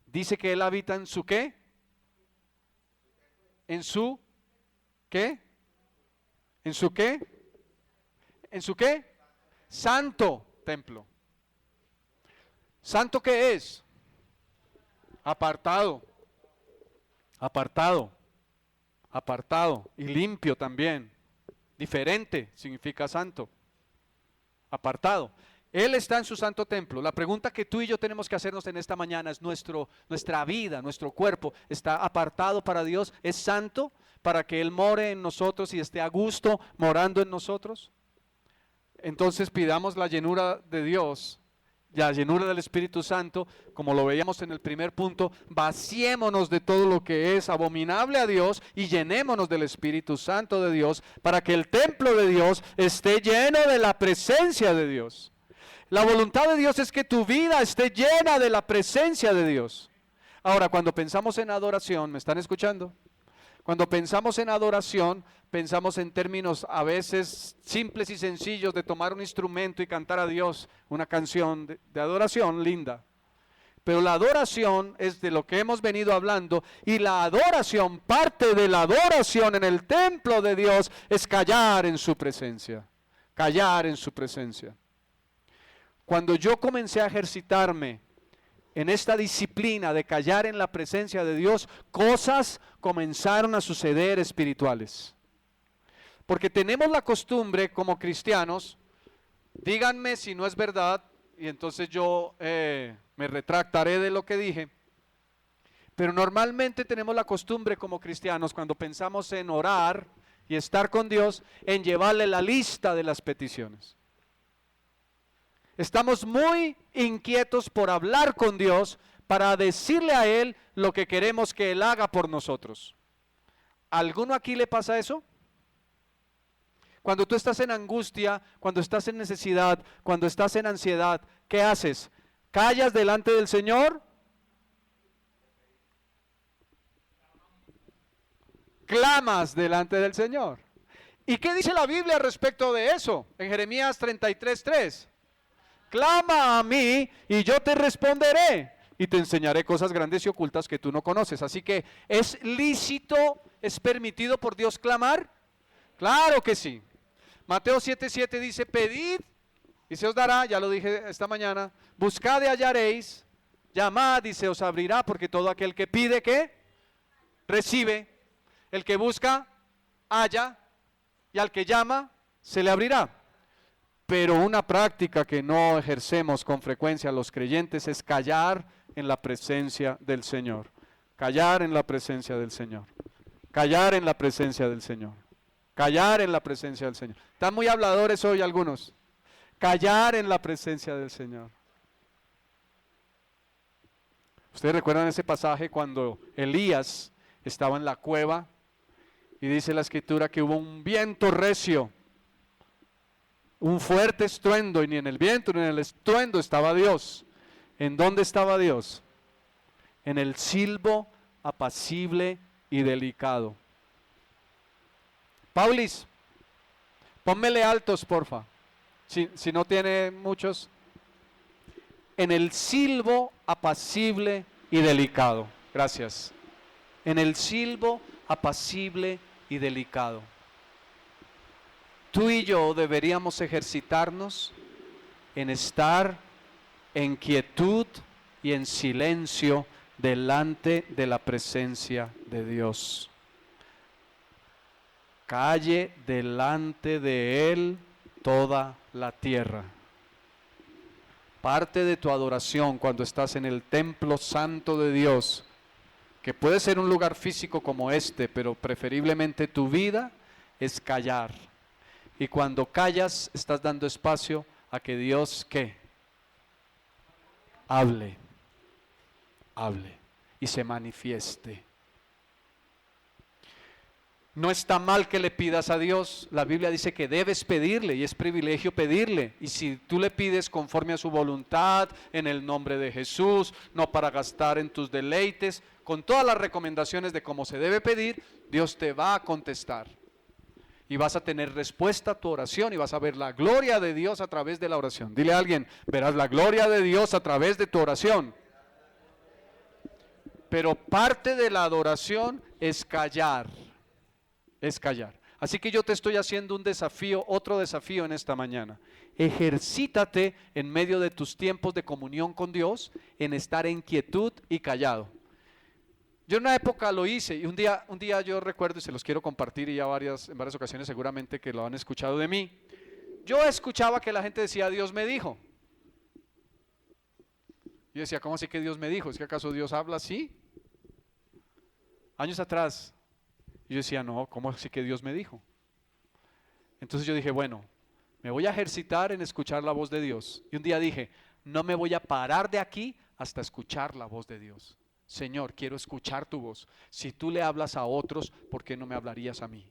Dice que Él habita en su ¿qué? ¿En su qué? ¿En su qué? ¿En su qué? Santo templo. ¿Santo qué es? Apartado. Apartado. Apartado. Y limpio también. Diferente significa santo, apartado. Él está en su santo templo. La pregunta que tú y yo tenemos que hacernos en esta mañana es nuestra vida, nuestro cuerpo, ¿está apartado para Dios? ¿Es santo para que Él more en nosotros y esté a gusto morando en nosotros? Entonces pidamos la llenura de Dios, la llenura del Espíritu Santo, como lo veíamos en el primer punto, vaciémonos de todo lo que es abominable a Dios y llenémonos del Espíritu Santo de Dios para que el templo de Dios esté lleno de la presencia de Dios. La voluntad de Dios es que tu vida esté llena de la presencia de Dios. Ahora, cuando pensamos en adoración, ¿me están escuchando? Cuando pensamos en adoración, pensamos en términos a veces simples y sencillos de tomar un instrumento y cantar a Dios una canción de adoración linda. Pero la adoración es de lo que hemos venido hablando, y la adoración, parte de la adoración en el templo de Dios es callar en su presencia. Callar en su presencia. Cuando yo comencé a ejercitarme en esta disciplina de callar en la presencia de Dios, cosas comenzaron a suceder espirituales. Porque tenemos la costumbre como cristianos, díganme si no es verdad, y entonces yo me retractaré de lo que dije, Pero normalmente tenemos la costumbre como cristianos, cuando pensamos en orar y estar con Dios, en llevarle la lista de las peticiones. Estamos muy inquietos por hablar con Dios para decirle a Él lo que queremos que Él haga por nosotros. ¿A alguno aquí le pasa eso? Cuando tú estás en angustia, cuando estás en necesidad, cuando estás en ansiedad, ¿qué haces? ¿Callas delante del Señor? Clamas delante del Señor. ¿Y qué dice la Biblia respecto de eso? En Jeremías 33:3. Clama a mí y yo te responderé y te enseñaré cosas grandes y ocultas que tú no conoces. Así que, ¿es lícito, es permitido por Dios clamar? Claro que sí. Mateo 7:7 dice, pedid y se os dará, ya lo dije esta mañana, buscad y hallaréis, llamad y se os abrirá, porque todo aquel que pide, ¿qué? Recibe, el que busca, halla, y al que llama, se le abrirá. Pero una práctica que no ejercemos con frecuencia los creyentes es callar en la presencia del Señor. Callar en la presencia del Señor. Callar en la presencia del Señor. Callar en la presencia del Señor. Están muy habladores hoy algunos. Callar en la presencia del Señor. ¿Ustedes recuerdan ese pasaje cuando Elías estaba en la cueva y dice la Escritura que hubo un viento recio, un fuerte estruendo, y ni en el viento ni en el estruendo estaba Dios? ¿En dónde estaba Dios? En el silbo apacible y delicado. Paulis, pónmele altos, porfa. Si no tiene muchos. En el silbo apacible y delicado. Gracias. En el silbo apacible y delicado. Tú y yo deberíamos ejercitarnos en estar en quietud y en silencio delante de la presencia de Dios. Calle delante de Él toda la tierra. Parte de tu adoración cuando estás en el templo santo de Dios, que puede ser un lugar físico como este, pero preferiblemente tu vida es callar. Y cuando callas, estás dando espacio a que Dios, ¿qué? Hable y se manifieste. No está mal que le pidas a Dios. La Biblia dice que debes pedirle y es privilegio pedirle. Y si tú le pides conforme a su voluntad, en el nombre de Jesús, no para gastar en tus deleites, con todas las recomendaciones de cómo se debe pedir, Dios te va a contestar. Y vas a tener respuesta a tu oración y vas a ver la gloria de Dios a través de la oración. Dile a alguien, verás la gloria de Dios a través de tu oración. Pero parte de la adoración es callar. Es callar. Así que yo te estoy haciendo un desafío, otro desafío en esta mañana. Ejercítate en medio de tus tiempos de comunión con Dios, en estar en quietud y callado. Yo en una época lo hice y un día yo recuerdo y se los quiero compartir y ya en varias ocasiones seguramente que lo han escuchado de mí. Yo escuchaba que la gente decía, Dios me dijo. Yo decía, ¿cómo así que Dios me dijo? ¿Es que acaso Dios habla así? Años atrás. Yo decía, no, ¿cómo así que Dios me dijo? Entonces yo dije, bueno, me voy a ejercitar en escuchar la voz de Dios. Y un día dije, no me voy a parar de aquí hasta escuchar la voz de Dios. Señor, quiero escuchar tu voz. Si tú le hablas a otros, ¿por qué no me hablarías a mí?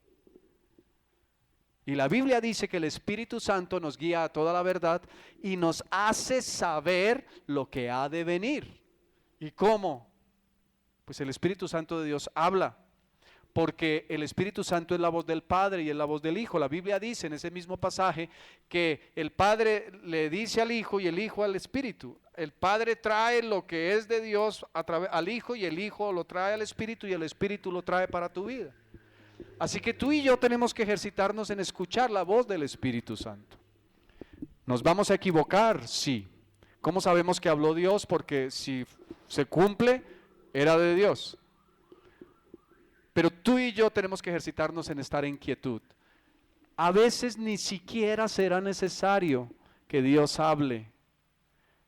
Y la Biblia dice que el Espíritu Santo nos guía a toda la verdad y nos hace saber lo que ha de venir. ¿Y cómo? Pues el Espíritu Santo de Dios habla. Porque el Espíritu Santo es la voz del Padre y es la voz del Hijo. La Biblia dice en ese mismo pasaje que el Padre le dice al Hijo y el Hijo al Espíritu. El Padre trae lo que es de Dios al Hijo y el Hijo lo trae al Espíritu y el Espíritu lo trae para tu vida. Así que tú y yo tenemos que ejercitarnos en escuchar la voz del Espíritu Santo. ¿Nos vamos a equivocar? Sí. ¿Cómo sabemos que habló Dios? Porque si se cumple, era de Dios. Pero tú y yo tenemos que ejercitarnos en estar en quietud. A veces ni siquiera será necesario que Dios hable,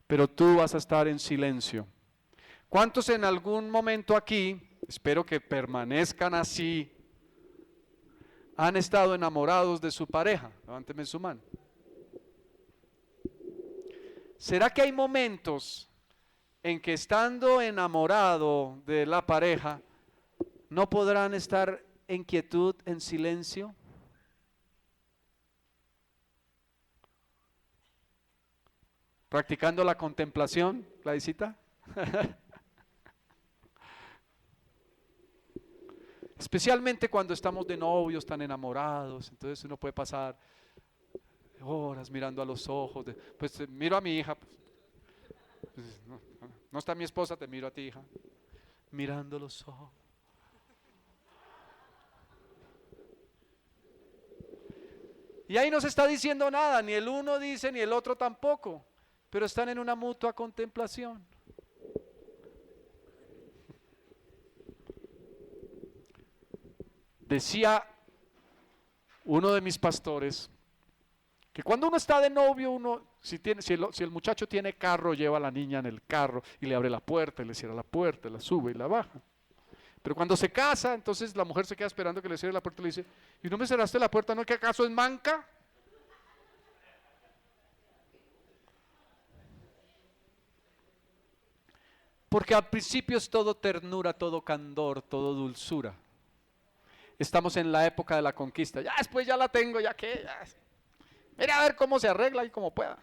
pero tú vas a estar en silencio. ¿Cuántos en algún momento aquí, espero que permanezcan así, han estado enamorados de su pareja? Levánteme su mano. ¿Será que hay momentos en que estando enamorado de la pareja, no podrán estar en quietud, en silencio? Practicando la contemplación, Gladysita. Especialmente cuando estamos de novios, tan enamorados, entonces uno puede pasar horas mirando a los ojos. Pues miro a mi hija, pues, no está mi esposa, te miro a ti, hija, mirando los ojos. Y ahí no se está diciendo nada, ni el uno dice ni el otro tampoco, pero están en una mutua contemplación. Decía uno de mis pastores que cuando uno está de novio, si el muchacho tiene carro, lleva a la niña en el carro y le abre la puerta y le cierra la puerta, la sube y la baja. Pero cuando se casa, entonces la mujer se queda esperando que le cierre la puerta y le dice: ¿y no me cerraste la puerta? ¿No es que acaso es manca? Porque al principio es todo ternura, todo candor, todo dulzura. Estamos en la época de la conquista. Ya después ya la tengo, ya que. Mira a ver cómo se arregla y como pueda.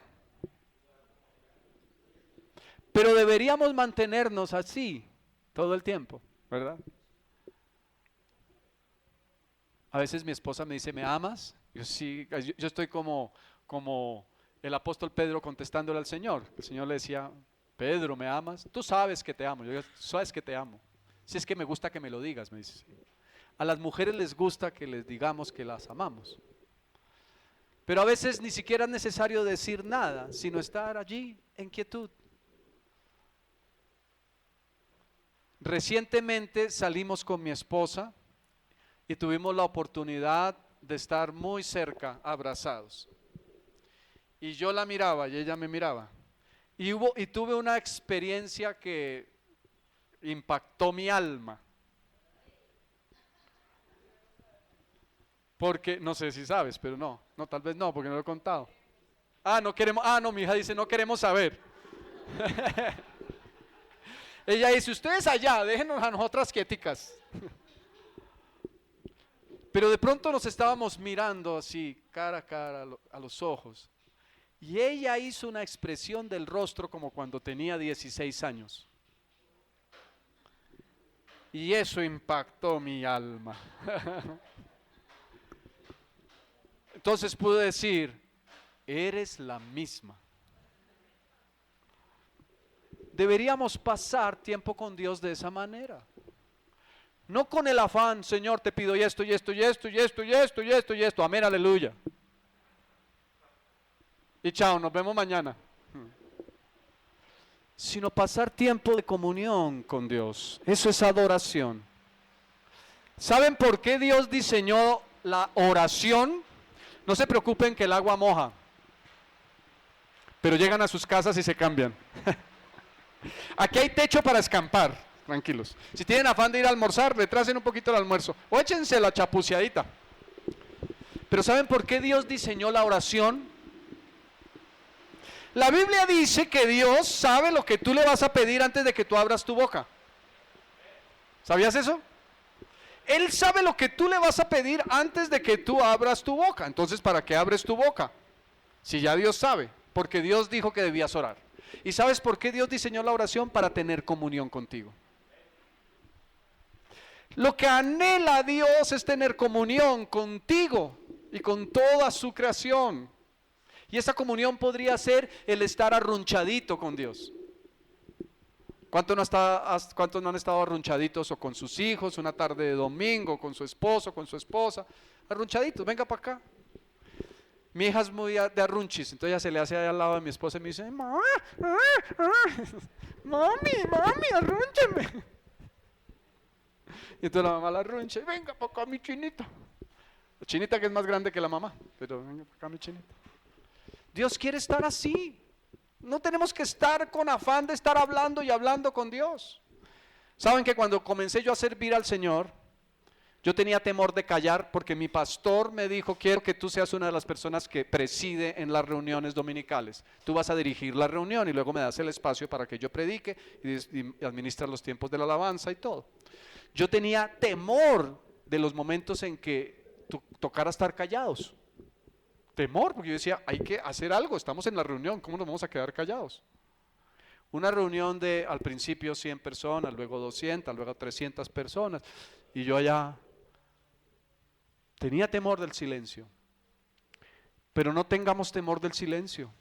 Pero deberíamos mantenernos así todo el tiempo, ¿verdad? A veces mi esposa me dice: ¿me amas? Yo sí, yo estoy como el apóstol Pedro contestándole al Señor. El Señor le decía: Pedro, ¿me amas? Tú sabes que te amo. Yo digo: sabes que te amo. Si es que me gusta que me lo digas, me dice. A las mujeres les gusta que les digamos que las amamos. Pero a veces ni siquiera es necesario decir nada, sino estar allí en quietud. Recientemente salimos con mi esposa y tuvimos la oportunidad de estar muy cerca, abrazados. Y yo la miraba y ella me miraba. Y tuve una experiencia que impactó mi alma. Porque, no sé si sabes, pero no, tal vez no, porque no lo he contado. No, mi hija dice: no queremos saber. Ella dice: ustedes allá, déjenos a nosotras quieticas. Pero de pronto nos estábamos mirando así, cara a cara, a los ojos. Y ella hizo una expresión del rostro como cuando tenía 16 años. Y eso impactó mi alma. Entonces pude decir: eres la misma. Deberíamos pasar tiempo con Dios de esa manera. No con el afán: Señor, te pido esto y esto y esto y esto y esto y esto y esto. Amén, aleluya. Y chao, nos vemos mañana. Sino pasar tiempo de comunión con Dios. Eso es adoración. ¿Saben por qué Dios diseñó la oración? No se preocupen que el agua moja, pero llegan a sus casas y se cambian. Aquí hay techo para escampar, tranquilos. Si tienen afán de ir a almorzar, retrasen un poquito el almuerzo o échense la chapuceadita. Pero ¿saben por qué Dios diseñó la oración? La Biblia dice que Dios sabe lo que tú le vas a pedir antes de que tú abras tu boca. ¿Sabías eso? Él sabe lo que tú le vas a pedir antes de que tú abras tu boca. Entonces, ¿para qué abres tu boca? Si ya Dios sabe, porque Dios dijo que debías orar. ¿Y sabes por qué Dios diseñó la oración? Para tener comunión contigo. Lo que anhela Dios es tener comunión contigo y con toda su creación. Y esa comunión podría ser el estar arrunchadito con Dios. ¿Cuántos no han estado arrunchaditos o con sus hijos una tarde de domingo, con su esposo, con su esposa? Arrunchaditos, venga para acá. Mi hija es muy de arrunchis, entonces ella se le hace ahí al lado de mi esposa y me dice: mami, arrúncheme. Y entonces la mamá la arruncha: venga para acá mi chinita. La chinita que es más grande que la mamá, pero venga para acá mi chinita. Dios quiere estar así. No tenemos que estar con afán de estar hablando y hablando con Dios. Saben que cuando comencé yo a servir al Señor, yo tenía temor de callar porque mi pastor me dijo: quiero que tú seas una de las personas que preside en las reuniones dominicales. Tú vas a dirigir la reunión y luego me das el espacio para que yo predique y administrar los tiempos de la alabanza y todo. Yo tenía temor de los momentos en que tocara estar callados. Temor, porque yo decía, hay que hacer algo, estamos en la reunión, ¿cómo nos vamos a quedar callados? Una reunión de al principio 100 personas, luego 200, luego 300 personas, y yo allá tenía temor del silencio. Pero no tengamos temor del silencio.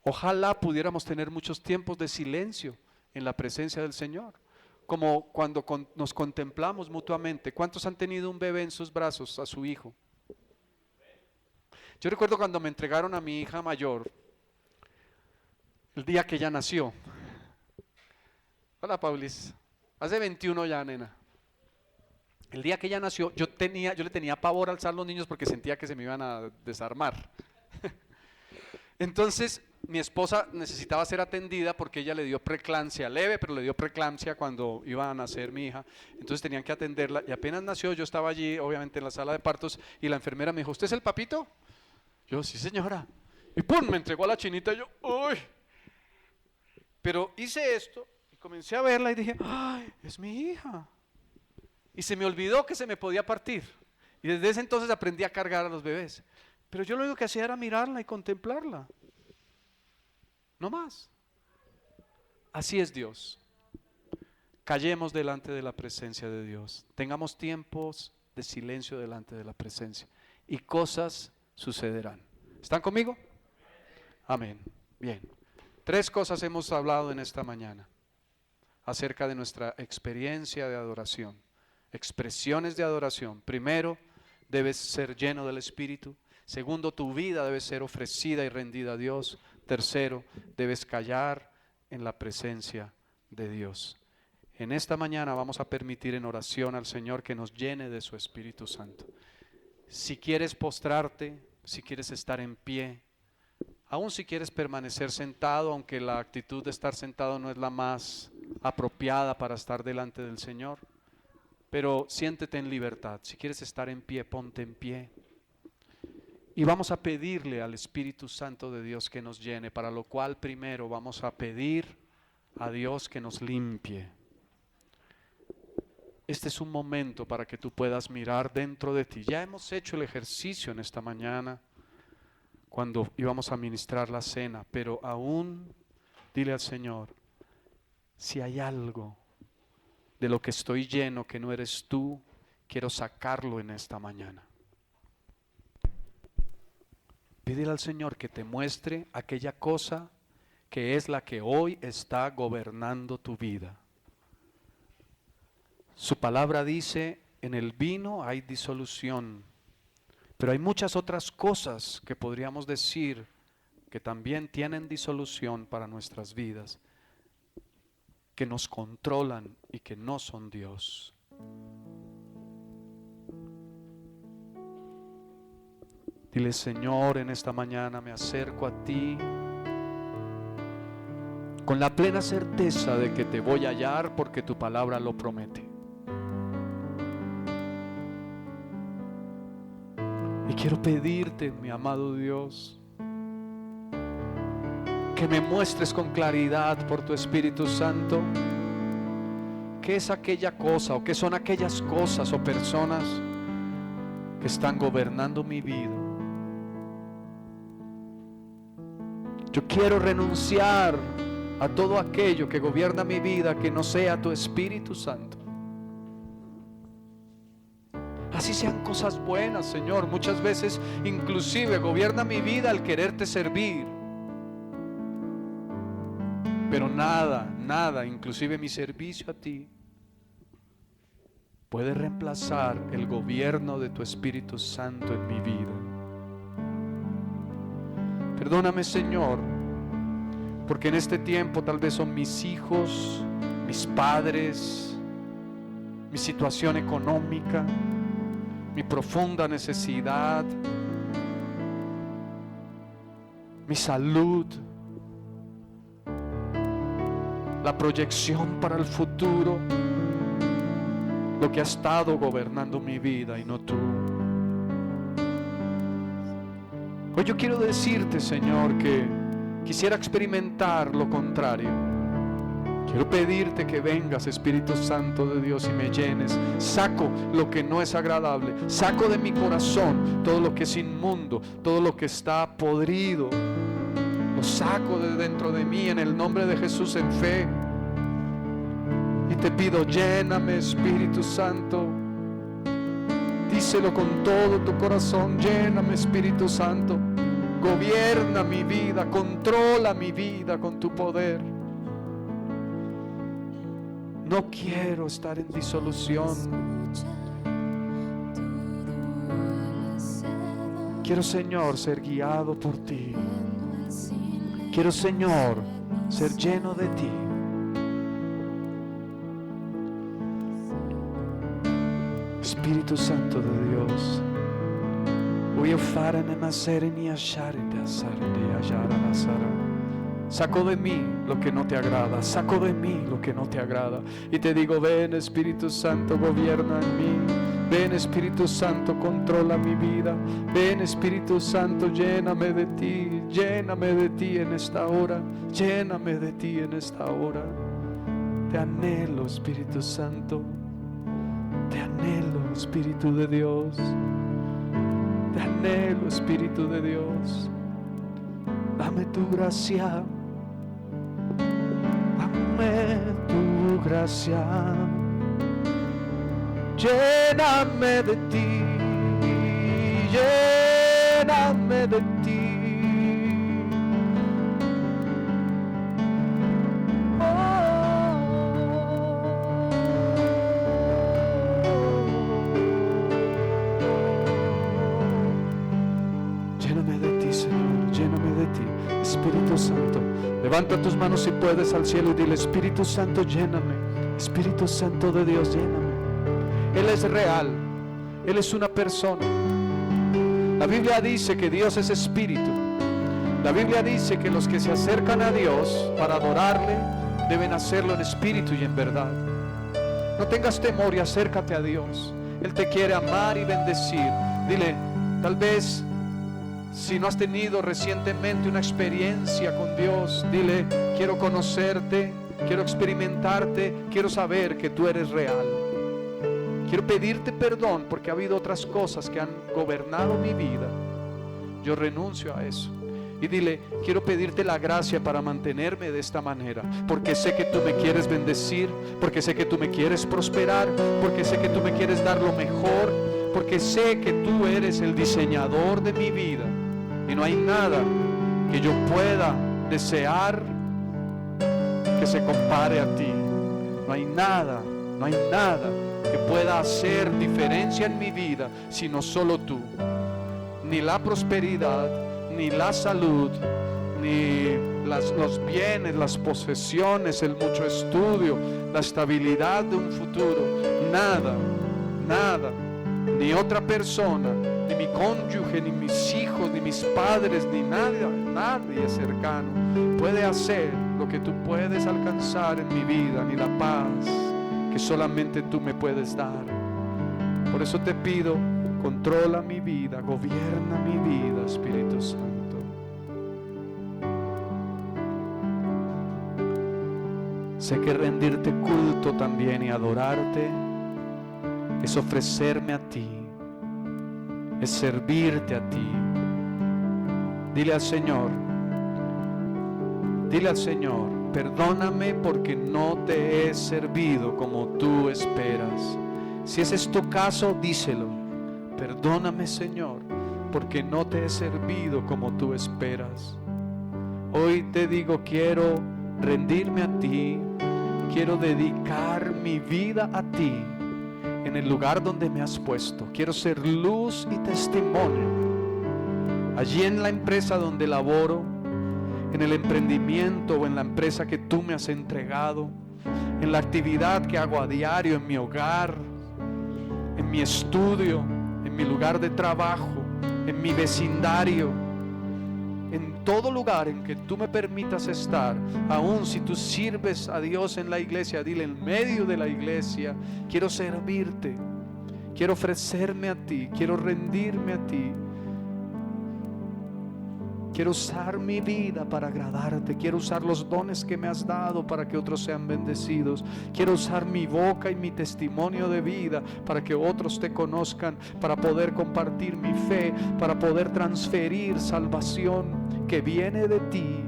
Ojalá pudiéramos tener muchos tiempos de silencio en la presencia del Señor, como cuando nos contemplamos mutuamente. ¿Cuántos han tenido un bebé en sus brazos, a su hijo? Yo recuerdo cuando me entregaron a mi hija mayor, el día que ella nació. Hola, Paulis. Hace 21 ya, nena. El día que ella nació, yo le tenía pavor a alzar los niños porque sentía que se me iban a desarmar. Entonces, mi esposa necesitaba ser atendida porque ella le dio preeclampsia leve, pero le dio preeclampsia cuando iba a nacer mi hija. Entonces tenían que atenderla y apenas nació, yo estaba allí, obviamente en la sala de partos, y la enfermera me dijo: ¿usted es el papito? Yo, sí, señora. Y ¡pum! Me entregó a la chinita y yo, ¡uy! Pero hice esto y comencé a verla y dije: ¡ay, es mi hija! Y se me olvidó que se me podía partir. Y desde ese entonces aprendí a cargar a los bebés. Pero yo lo único que hacía era mirarla y contemplarla. No más. Así es Dios. Callemos delante de la presencia de Dios. Tengamos tiempos de silencio delante de la presencia. Y cosas sucederán. ¿Están conmigo? Amén. Bien. 3 cosas hemos hablado en esta mañana acerca de nuestra experiencia de adoración. Expresiones de adoración. Primero, debes ser lleno del Espíritu. Segundo, tu vida debe ser ofrecida y rendida a Dios. Tercero, debes callar en la presencia de Dios. En esta mañana vamos a permitir en oración al Señor que nos llene de su Espíritu Santo. Si quieres postrarte, si quieres estar en pie, aún si quieres permanecer sentado, aunque la actitud de estar sentado no es la más apropiada para estar delante del Señor, pero siéntete en libertad. Si quieres estar en pie, ponte en pie. Y vamos a pedirle al Espíritu Santo de Dios que nos llene, para lo cual primero vamos a pedir a Dios que nos limpie. Este es un momento para que tú puedas mirar dentro de ti. Ya hemos hecho el ejercicio en esta mañana cuando íbamos a ministrar la cena, pero aún dile al Señor: si hay algo de lo que estoy lleno que no eres tú, quiero sacarlo en esta mañana. Pídele al Señor que te muestre aquella cosa que es la que hoy está gobernando tu vida. Su palabra dice: en el vino hay disolución, pero hay muchas otras cosas que podríamos decir que también tienen disolución para nuestras vidas, que nos controlan y que no son Dios. Dile: Señor, en esta mañana me acerco a ti con la plena certeza de que te voy a hallar porque tu palabra lo promete. Y quiero pedirte, mi amado Dios, que me muestres con claridad por tu Espíritu Santo qué es aquella cosa o qué son aquellas cosas o personas que están gobernando mi vida. Yo quiero renunciar a todo aquello que gobierna mi vida que no sea tu Espíritu Santo. Así sean cosas buenas, Señor. Muchas veces inclusive gobierna mi vida el quererte servir. Pero nada, inclusive mi servicio a ti, puede reemplazar el gobierno de tu Espíritu Santo en mi vida. Perdóname, Señor, porque en este tiempo tal vez son mis hijos, mis padres, mi situación económica, mi profunda necesidad, mi salud, la proyección para el futuro, lo que ha estado gobernando mi vida y no tú. Hoy yo quiero decirte, Señor, que quisiera experimentar lo contrario. Quiero pedirte que vengas, Espíritu Santo de Dios, y me llenes. Saco lo que no es agradable. Saco de mi corazón todo lo que es inmundo, todo lo que está podrido. Lo saco de dentro de mí en el nombre de Jesús en fe. Y te pido, lléname, Espíritu Santo. Díselo con todo tu corazón. Lléname, Espíritu Santo. Gobierna mi vida, controla mi vida con tu poder. No quiero estar en disolución. Quiero, Señor, ser guiado por ti. Quiero, Señor, ser lleno de ti. Espíritu Santo de Dios. Saco de mí lo que no te agrada. Saco de mí lo que no te agrada. Y te digo, ven, Espíritu Santo, gobierna en mí. Ven, Espíritu Santo, controla mi vida. Ven, Espíritu Santo, lléname de ti. Lléname de ti en esta hora. Lléname de ti en esta hora. Te anhelo, Espíritu Santo. Te anhelo, Espíritu de Dios. Te anhelo, Espíritu de Dios. Dame tu gracia. Dame tu gracia. Lléname de ti. Lléname de ti. Espíritu Santo, levanta tus manos si puedes al cielo y dile, Espíritu Santo, lléname. Espíritu Santo de Dios, lléname. Él es real, Él es una persona. La Biblia dice que Dios es espíritu. La Biblia dice que los que se acercan a Dios para adorarle deben hacerlo en espíritu y en verdad. No tengas temor y acércate a Dios. Él te quiere amar y bendecir. Dile, tal vez si no has tenido recientemente una experiencia con Dios, dile, quiero conocerte, quiero experimentarte, quiero saber que tú eres real. Quiero pedirte perdón porque ha habido otras cosas que han gobernado mi vida. Yo renuncio a eso. Y dile, quiero pedirte la gracia para mantenerme de esta manera, porque sé que tú me quieres bendecir, porque sé que tú me quieres prosperar, porque sé que tú me quieres dar lo mejor, porque sé que tú eres el diseñador de mi vida y no hay nada que yo pueda desear que se compare a ti. No hay nada que pueda hacer diferencia en mi vida sino solo tú. Ni la prosperidad, ni la salud, ni los bienes, las posesiones, el mucho estudio, la estabilidad de un futuro, nada, ni otra persona, ni mi cónyuge, ni mis hijos, ni mis padres, ni nadie cercano puede hacer lo que tú puedes alcanzar en mi vida, ni la paz que solamente tú me puedes dar. Por eso te pido, controla mi vida, gobierna mi vida, Espíritu Santo. Sé que rendirte culto también y adorarte es ofrecerme a ti, es servirte a ti. Dile al Señor, perdóname porque no te he servido como tú esperas. Si ese es tu caso, díselo. Perdóname, Señor, porque no te he servido como tú esperas. Hoy te digo, quiero rendirme a ti, quiero dedicar mi vida a ti en el lugar donde me has puesto. Quiero ser luz y testimonio allí en la empresa donde laboro, en el emprendimiento o en la empresa que tú me has entregado, en la actividad que hago a diario en mi hogar, en mi estudio, en mi lugar de trabajo, en mi vecindario. en todo lugar en que tú me permitas estar, aun si tú sirves a Dios en la iglesia, dile: en medio de la iglesia quiero servirte, quiero ofrecerme a ti, quiero rendirme a ti, quiero usar mi vida para agradarte, quiero usar los dones que me has dado para que otros sean bendecidos, quiero usar mi boca y mi testimonio de vida para que otros te conozcan, para poder compartir mi fe, para poder transferir salvación que viene de ti.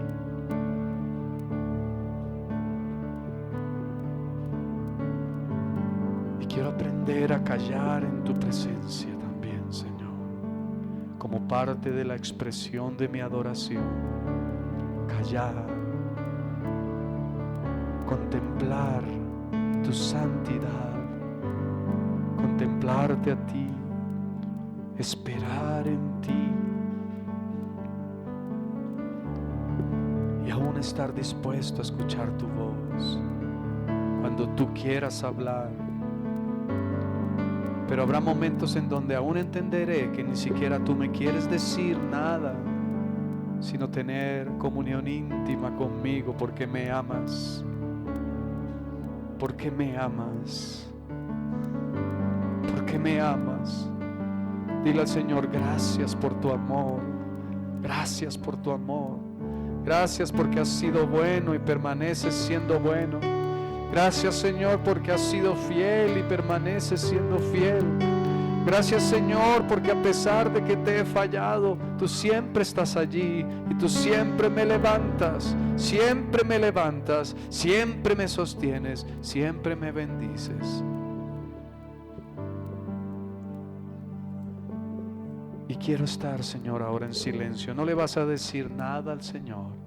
Y quiero aprender a callar en tu presencia también, Señor, como parte de la expresión de mi adoración. Callar, contemplar tu santidad, contemplarte a ti, esperar en ti y aún estar dispuesto a escuchar tu voz cuando tú quieras hablar. Pero habrá momentos en donde aún entenderé que ni siquiera tú me quieres decir nada, sino tener comunión íntima conmigo, porque me amas. Porque me amas. Porque me amas. Dile al Señor: gracias por tu amor. Gracias por tu amor. Gracias porque has sido bueno y permaneces siendo bueno. Gracias, Señor, porque has sido fiel y permaneces siendo fiel. Gracias, Señor, porque a pesar de que te he fallado, tú siempre estás allí y tú siempre me levantas, siempre me sostienes, siempre me bendices. Y quiero estar, Señor, ahora en silencio. No le vas a decir nada al Señor.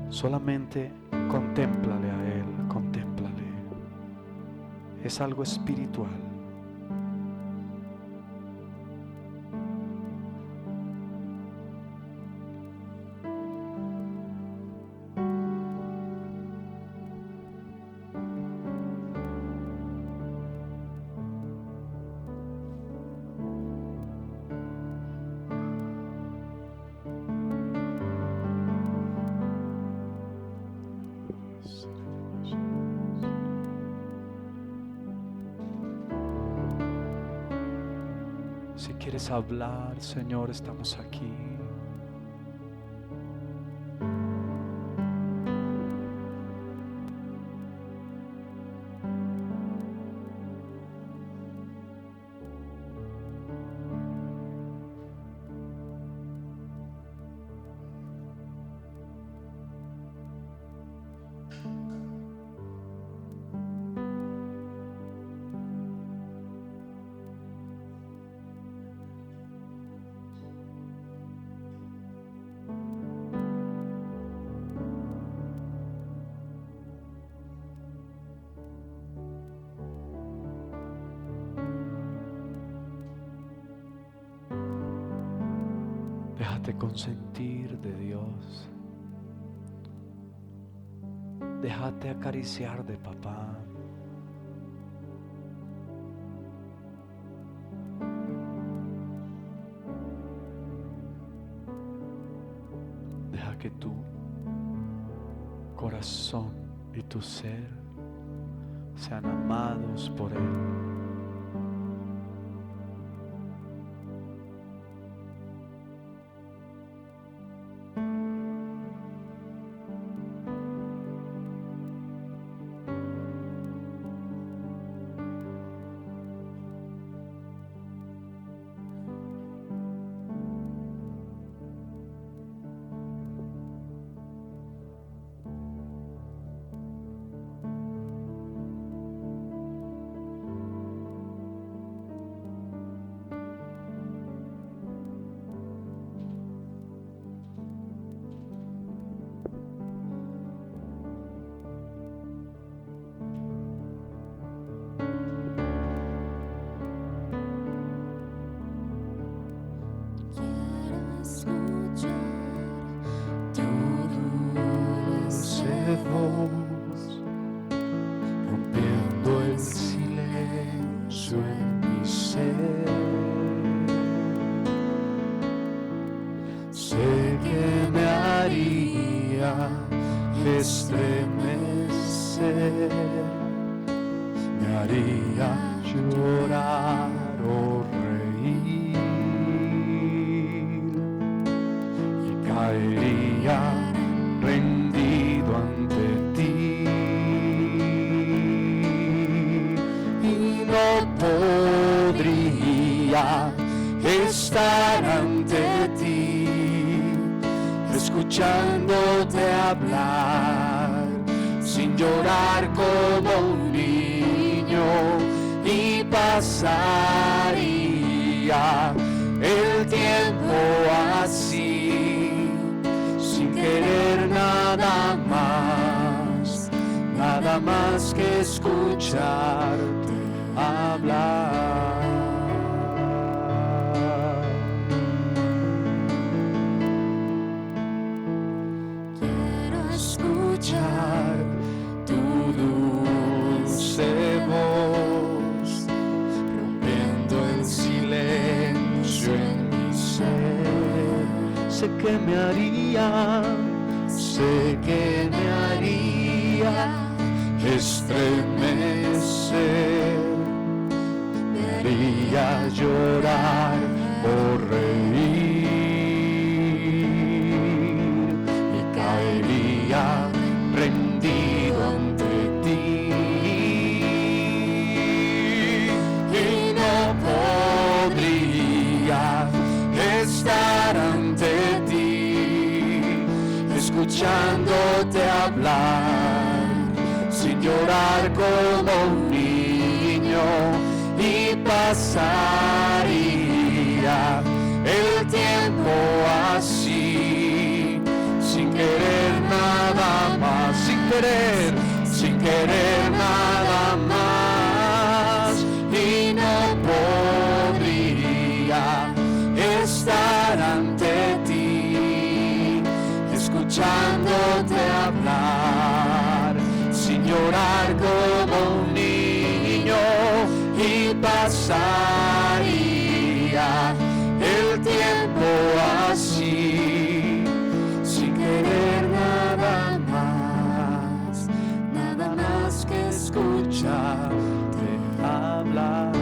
Solamente contémplale a Él, contémplale. Es algo espiritual. Si quieres hablar, Señor, estamos aquí. Déjate consentir de Dios. Déjate acariciar de papá. Deja que tu corazón y tu ser sean amados por Él. Voz, rompiendo el silencio. estremecer, me haría llorar o reír, y caería rendido ante ti, y no podría estar ante ti, escuchándote hablar, sin llorar como un niño, y pasaría el tiempo así, sin querer nada más que escucharte hablar. Escuchar tu dulce voz, rompiendo el silencio en mi ser. Sé que me haría estremecer, me haría llorar o reír, y caería rendido ante ti, y no podría estar ante ti, escuchándote hablar, sin llorar como un niño, y pasaría el tiempo así, sin querer nada más, sin querer nada más, y no podría estar ante ti, escuchándote hablar, sin llorar como un niño, y pasaría el tiempo así, sin querer nada más que escucharte hablar.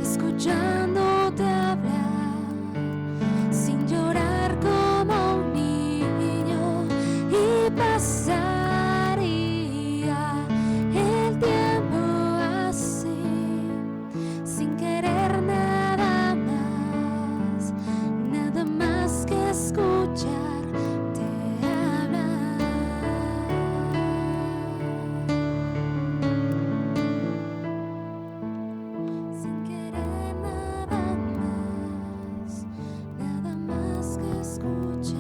Escuchándote hablar, sin llorar como un niño, y pasaría el tiempo así, sin querer nada más que escucharte hablar. Sin querer nada más que escucharte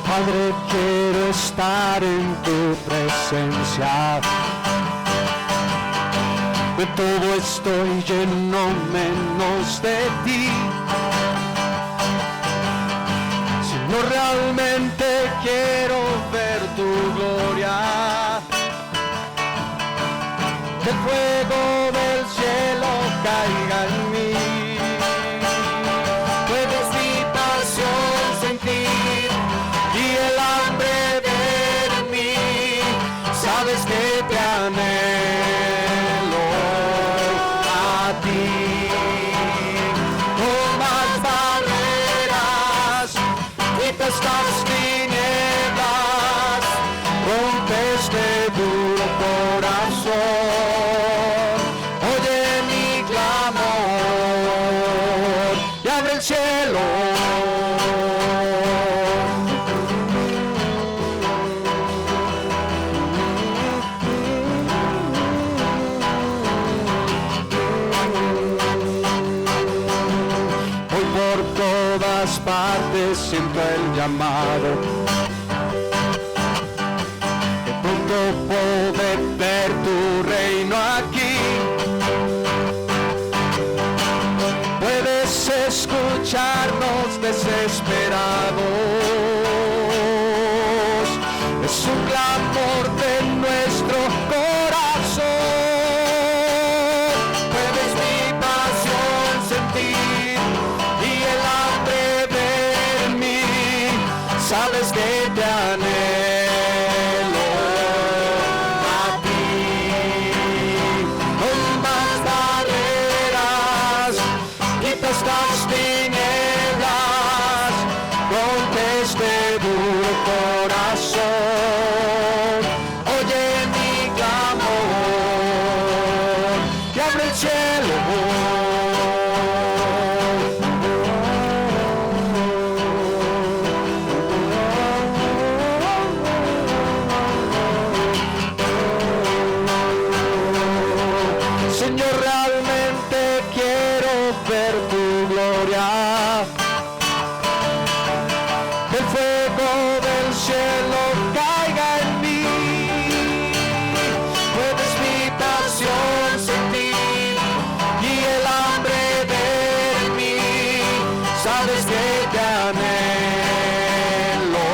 Padre, quiero estar en tu presencia. De todo estoy lleno menos de ti. Si no realmente quiero ver tu gloria, que el fuego del cielo caiga en mí. Puedes mi pasión sentir y el hambre ver en mí. Sabes que te anhelo a ti. Tomas barreras, quitas las tinieblas, rompes este duro corazón. partes siento el llamado. Que pronto poder ver tu reino aquí. Puedes escucharnos desesperados. Es un clamor de nuestro corazón. Puedes mi pasión sentir y el hambre ver en mí. Sabes que te anhelo a ti. No más barreras, quita estas tinieblas, rompe este duro corazón. Oye mi clamor, que abre el cielo. Señor, realmente quiero ver tu gloria. Que el fuego del cielo caiga en mí. Puedes mi pasión sentir y el hambre ver en mí. Sabes que te anhelo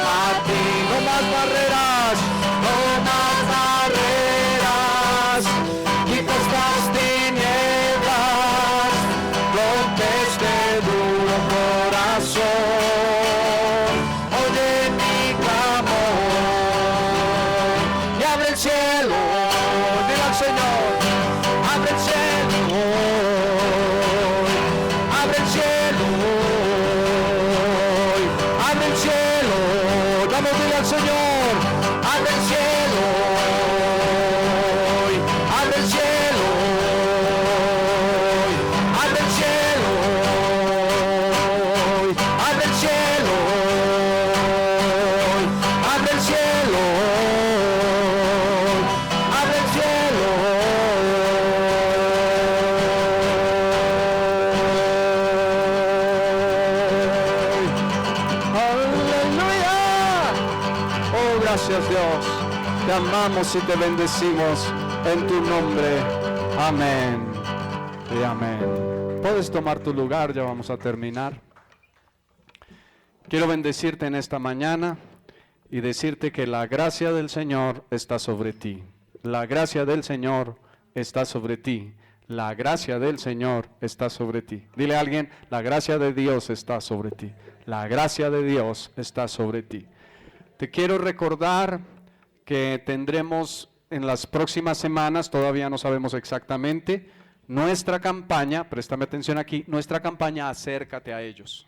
a ti. No más barreras, no más barreras. Quita estas tinieblas, rompe este duro corazón. Oye mi clamor y abre el cielo. Dile al Señor, abre el cielo, abre el cielo, abre el cielo. Dame, dile al Señor, abre el cielo, abre el cielo, abre el cielo, abre el cielo, abre el cielo, abre el cielo. Aleluya. Oh, gracias Dios. Te amamos y te bendecimos en tu nombre. Amén y amén. Puedes tomar tu lugar, ya vamos a terminar. Quiero bendecirte en esta mañana y decirte que la gracia del Señor está sobre ti. La gracia del Señor está sobre ti. La gracia del Señor está sobre ti. Dile a alguien, la gracia de Dios está sobre ti. La gracia de Dios está sobre ti. Te quiero recordar que tendremos en las próximas semanas, todavía no sabemos exactamente, nuestra campaña, préstame atención aquí, nuestra campaña Acércate a ellos.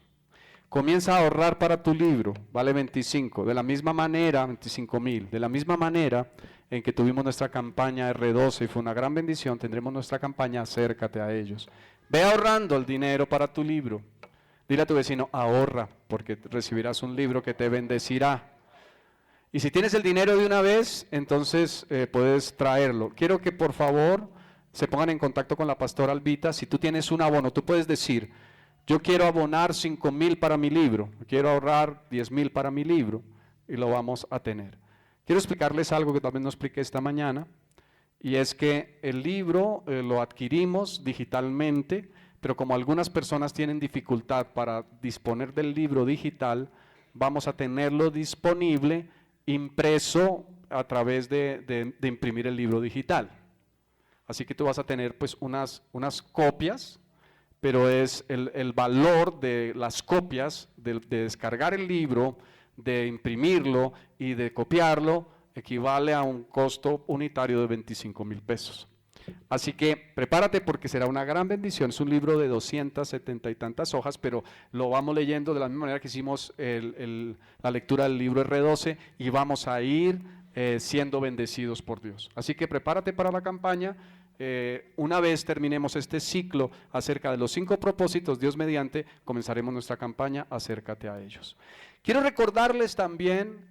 Comienza a ahorrar para tu libro, vale 25, de la misma manera, 25,000, de la misma manera en que tuvimos nuestra campaña R12 y fue una gran bendición, tendremos nuestra campaña Acércate a ellos. Ve ahorrando el dinero para tu libro. Dile a tu vecino, ahorra, porque recibirás un libro que te bendecirá. Y si tienes el dinero de una vez, entonces puedes traerlo. Quiero que por favor se pongan en contacto con la pastora Albita. Si tú tienes un abono, tú puedes decir, yo quiero abonar 5,000 para mi libro, quiero ahorrar 10,000 para mi libro, y lo vamos a tener. Quiero explicarles algo que también no expliqué esta mañana, y es que el libro lo adquirimos digitalmente, pero como algunas personas tienen dificultad para disponer del libro digital, vamos a tenerlo disponible impreso a través de imprimir el libro digital. Así que tú vas a tener pues unas copias, pero es el valor de las copias, de descargar el libro, de imprimirlo y de copiarlo, equivale a un costo unitario de 25,000 pesos. Así que prepárate porque será una gran bendición. Es un libro de 270 y tantas hojas, pero lo vamos leyendo de la misma manera que hicimos la lectura del libro R12 y vamos a ir siendo bendecidos por Dios. Así que prepárate para la campaña. Una vez terminemos este ciclo acerca de los 5 propósitos, Dios mediante, comenzaremos nuestra campaña Acércate a ellos. Quiero recordarles también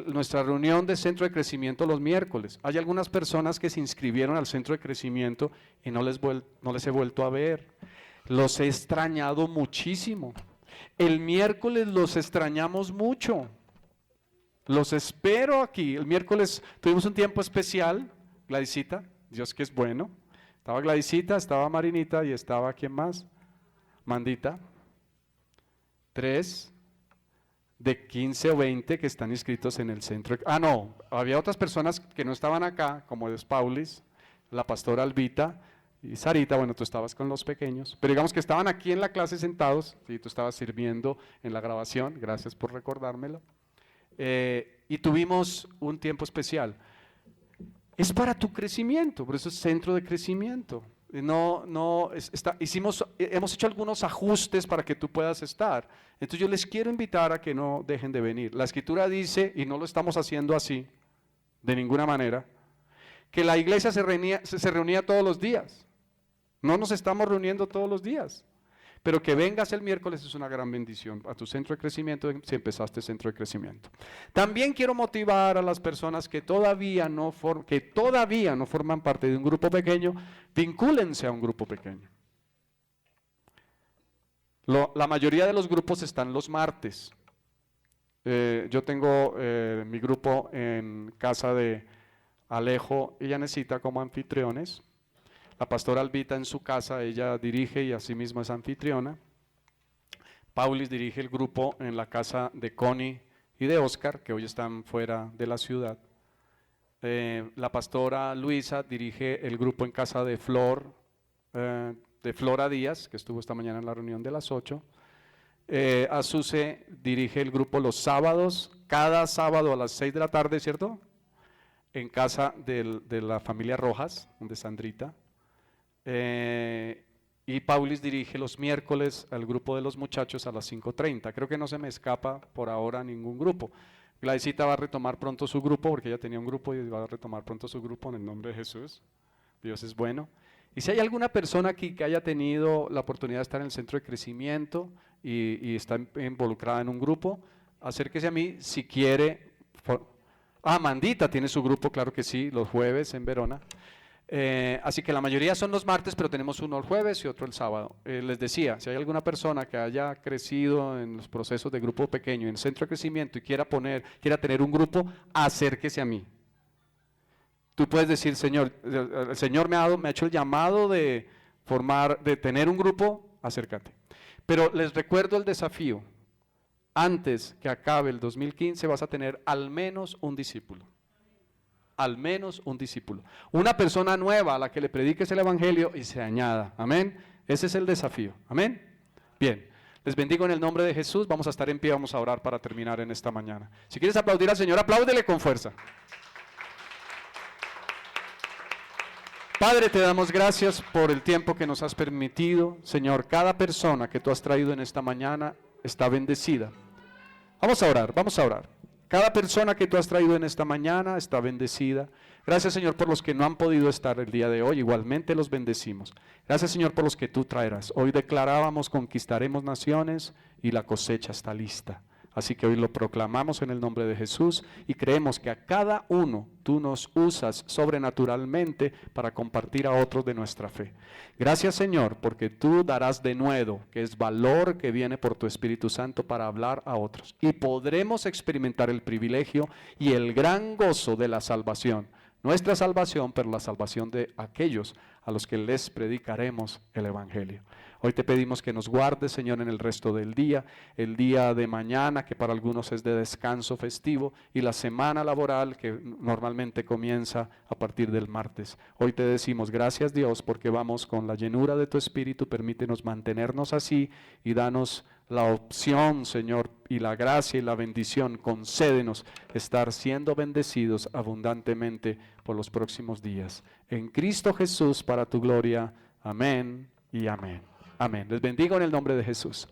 nuestra reunión de Centro de Crecimiento los miércoles. Hay algunas personas que se inscribieron al Centro de Crecimiento y no les he vuelto a ver. Los he extrañado muchísimo. El miércoles los extrañamos mucho. Los espero aquí. El miércoles tuvimos un tiempo especial. Gladysita, Dios que es bueno. Estaba Gladysita, estaba Marinita y estaba, ¿quién más? Mandita. 3 de 15 o 20 que están inscritos en el centro. Ah, no, había otras personas que no estaban acá, como es Paulis, la pastora Albita y Sarita. Bueno, tú estabas con los pequeños, pero digamos que estaban aquí en la clase sentados, y tú estabas sirviendo en la grabación, gracias por recordármelo. Y tuvimos un tiempo especial. Es para tu crecimiento, por eso es centro de crecimiento. Hemos hecho algunos ajustes para que tú puedas estar. Entonces yo les quiero invitar a que no dejen de venir. La Escritura dice, y no lo estamos haciendo así, de ninguna manera, que la iglesia se reunía todos los días. No nos estamos reuniendo todos los días. Pero que vengas el miércoles es una gran bendición a tu centro de crecimiento si empezaste centro de crecimiento. También quiero motivar a las personas que todavía no forman parte de un grupo pequeño, vincúlense a un grupo pequeño. La mayoría de los grupos están los martes. Yo tengo mi grupo en casa de Alejo y Yanecita como anfitriones. La pastora Albita en su casa, ella dirige y asimismo es anfitriona. Paulis dirige el grupo en la casa de Connie y de Oscar, que hoy están fuera de la ciudad. La pastora Luisa dirige el grupo en casa de Flora Díaz, que estuvo esta mañana en la reunión de las 8. Azuce dirige el grupo los sábados, cada sábado a las 6 de la tarde, ¿cierto? En casa de la familia Rojas, de Sandrita. Y Paulis dirige los miércoles al grupo de los muchachos a las 5:30. Creo que no se me escapa por ahora ningún grupo. Gladysita va a retomar pronto su grupo, porque ella tenía un grupo y va a retomar pronto su grupo en el nombre de Jesús. Dios es bueno. Y si hay alguna persona aquí que haya tenido la oportunidad de estar en el centro de crecimiento y está involucrada en un grupo, acérquese a mí si quiere. Mandita tiene su grupo, claro que sí, los jueves en Verona. Así que la mayoría son los martes, pero tenemos uno el jueves y otro el sábado. Les decía, si hay alguna persona que haya crecido en los procesos de grupo pequeño, en centro de crecimiento y quiera tener un grupo, acérquese a mí. Tú puedes decir, Señor, el Señor me ha hecho el llamado de tener un grupo, acércate. Pero les recuerdo el desafío. Antes que acabe el 2015 vas a tener al menos un discípulo. Al menos un discípulo. Una persona nueva a la que le prediques el evangelio y se añada. Amén. Ese es el desafío. Amén. Bien. Les bendigo en el nombre de Jesús. Vamos a estar en pie, vamos a orar para terminar en esta mañana. Si quieres aplaudir al Señor, apláudele con fuerza. Padre, te damos gracias por el tiempo que nos has permitido. Señor, cada persona que tú has traído en esta mañana está bendecida. Vamos a orar, vamos a orar. Cada persona que tú has traído en esta mañana está bendecida. Gracias, Señor, por los que no han podido estar el día de hoy. Igualmente los bendecimos. Gracias, Señor, por los que tú traerás. Hoy declarábamos, conquistaremos naciones y la cosecha está lista. Así que hoy lo proclamamos en el nombre de Jesús y creemos que a cada uno tú nos usas sobrenaturalmente para compartir a otros de nuestra fe. Gracias, Señor, porque tú darás denuedo, que es valor que viene por tu Espíritu Santo para hablar a otros. Y podremos experimentar el privilegio y el gran gozo de la salvación. Nuestra salvación, pero la salvación de aquellos a los que les predicaremos el Evangelio. Hoy te pedimos que nos guardes, Señor, en el resto del día, el día de mañana, que para algunos es de descanso festivo, y la semana laboral que normalmente comienza a partir del martes. Hoy te decimos, gracias Dios, porque vamos con la llenura de tu Espíritu, permítenos mantenernos así y danos la opción, Señor, y la gracia y la bendición, concédenos estar siendo bendecidos abundantemente por los próximos días. En Cristo Jesús, para tu gloria. Amén y amén. Amén. Les bendigo en el nombre de Jesús.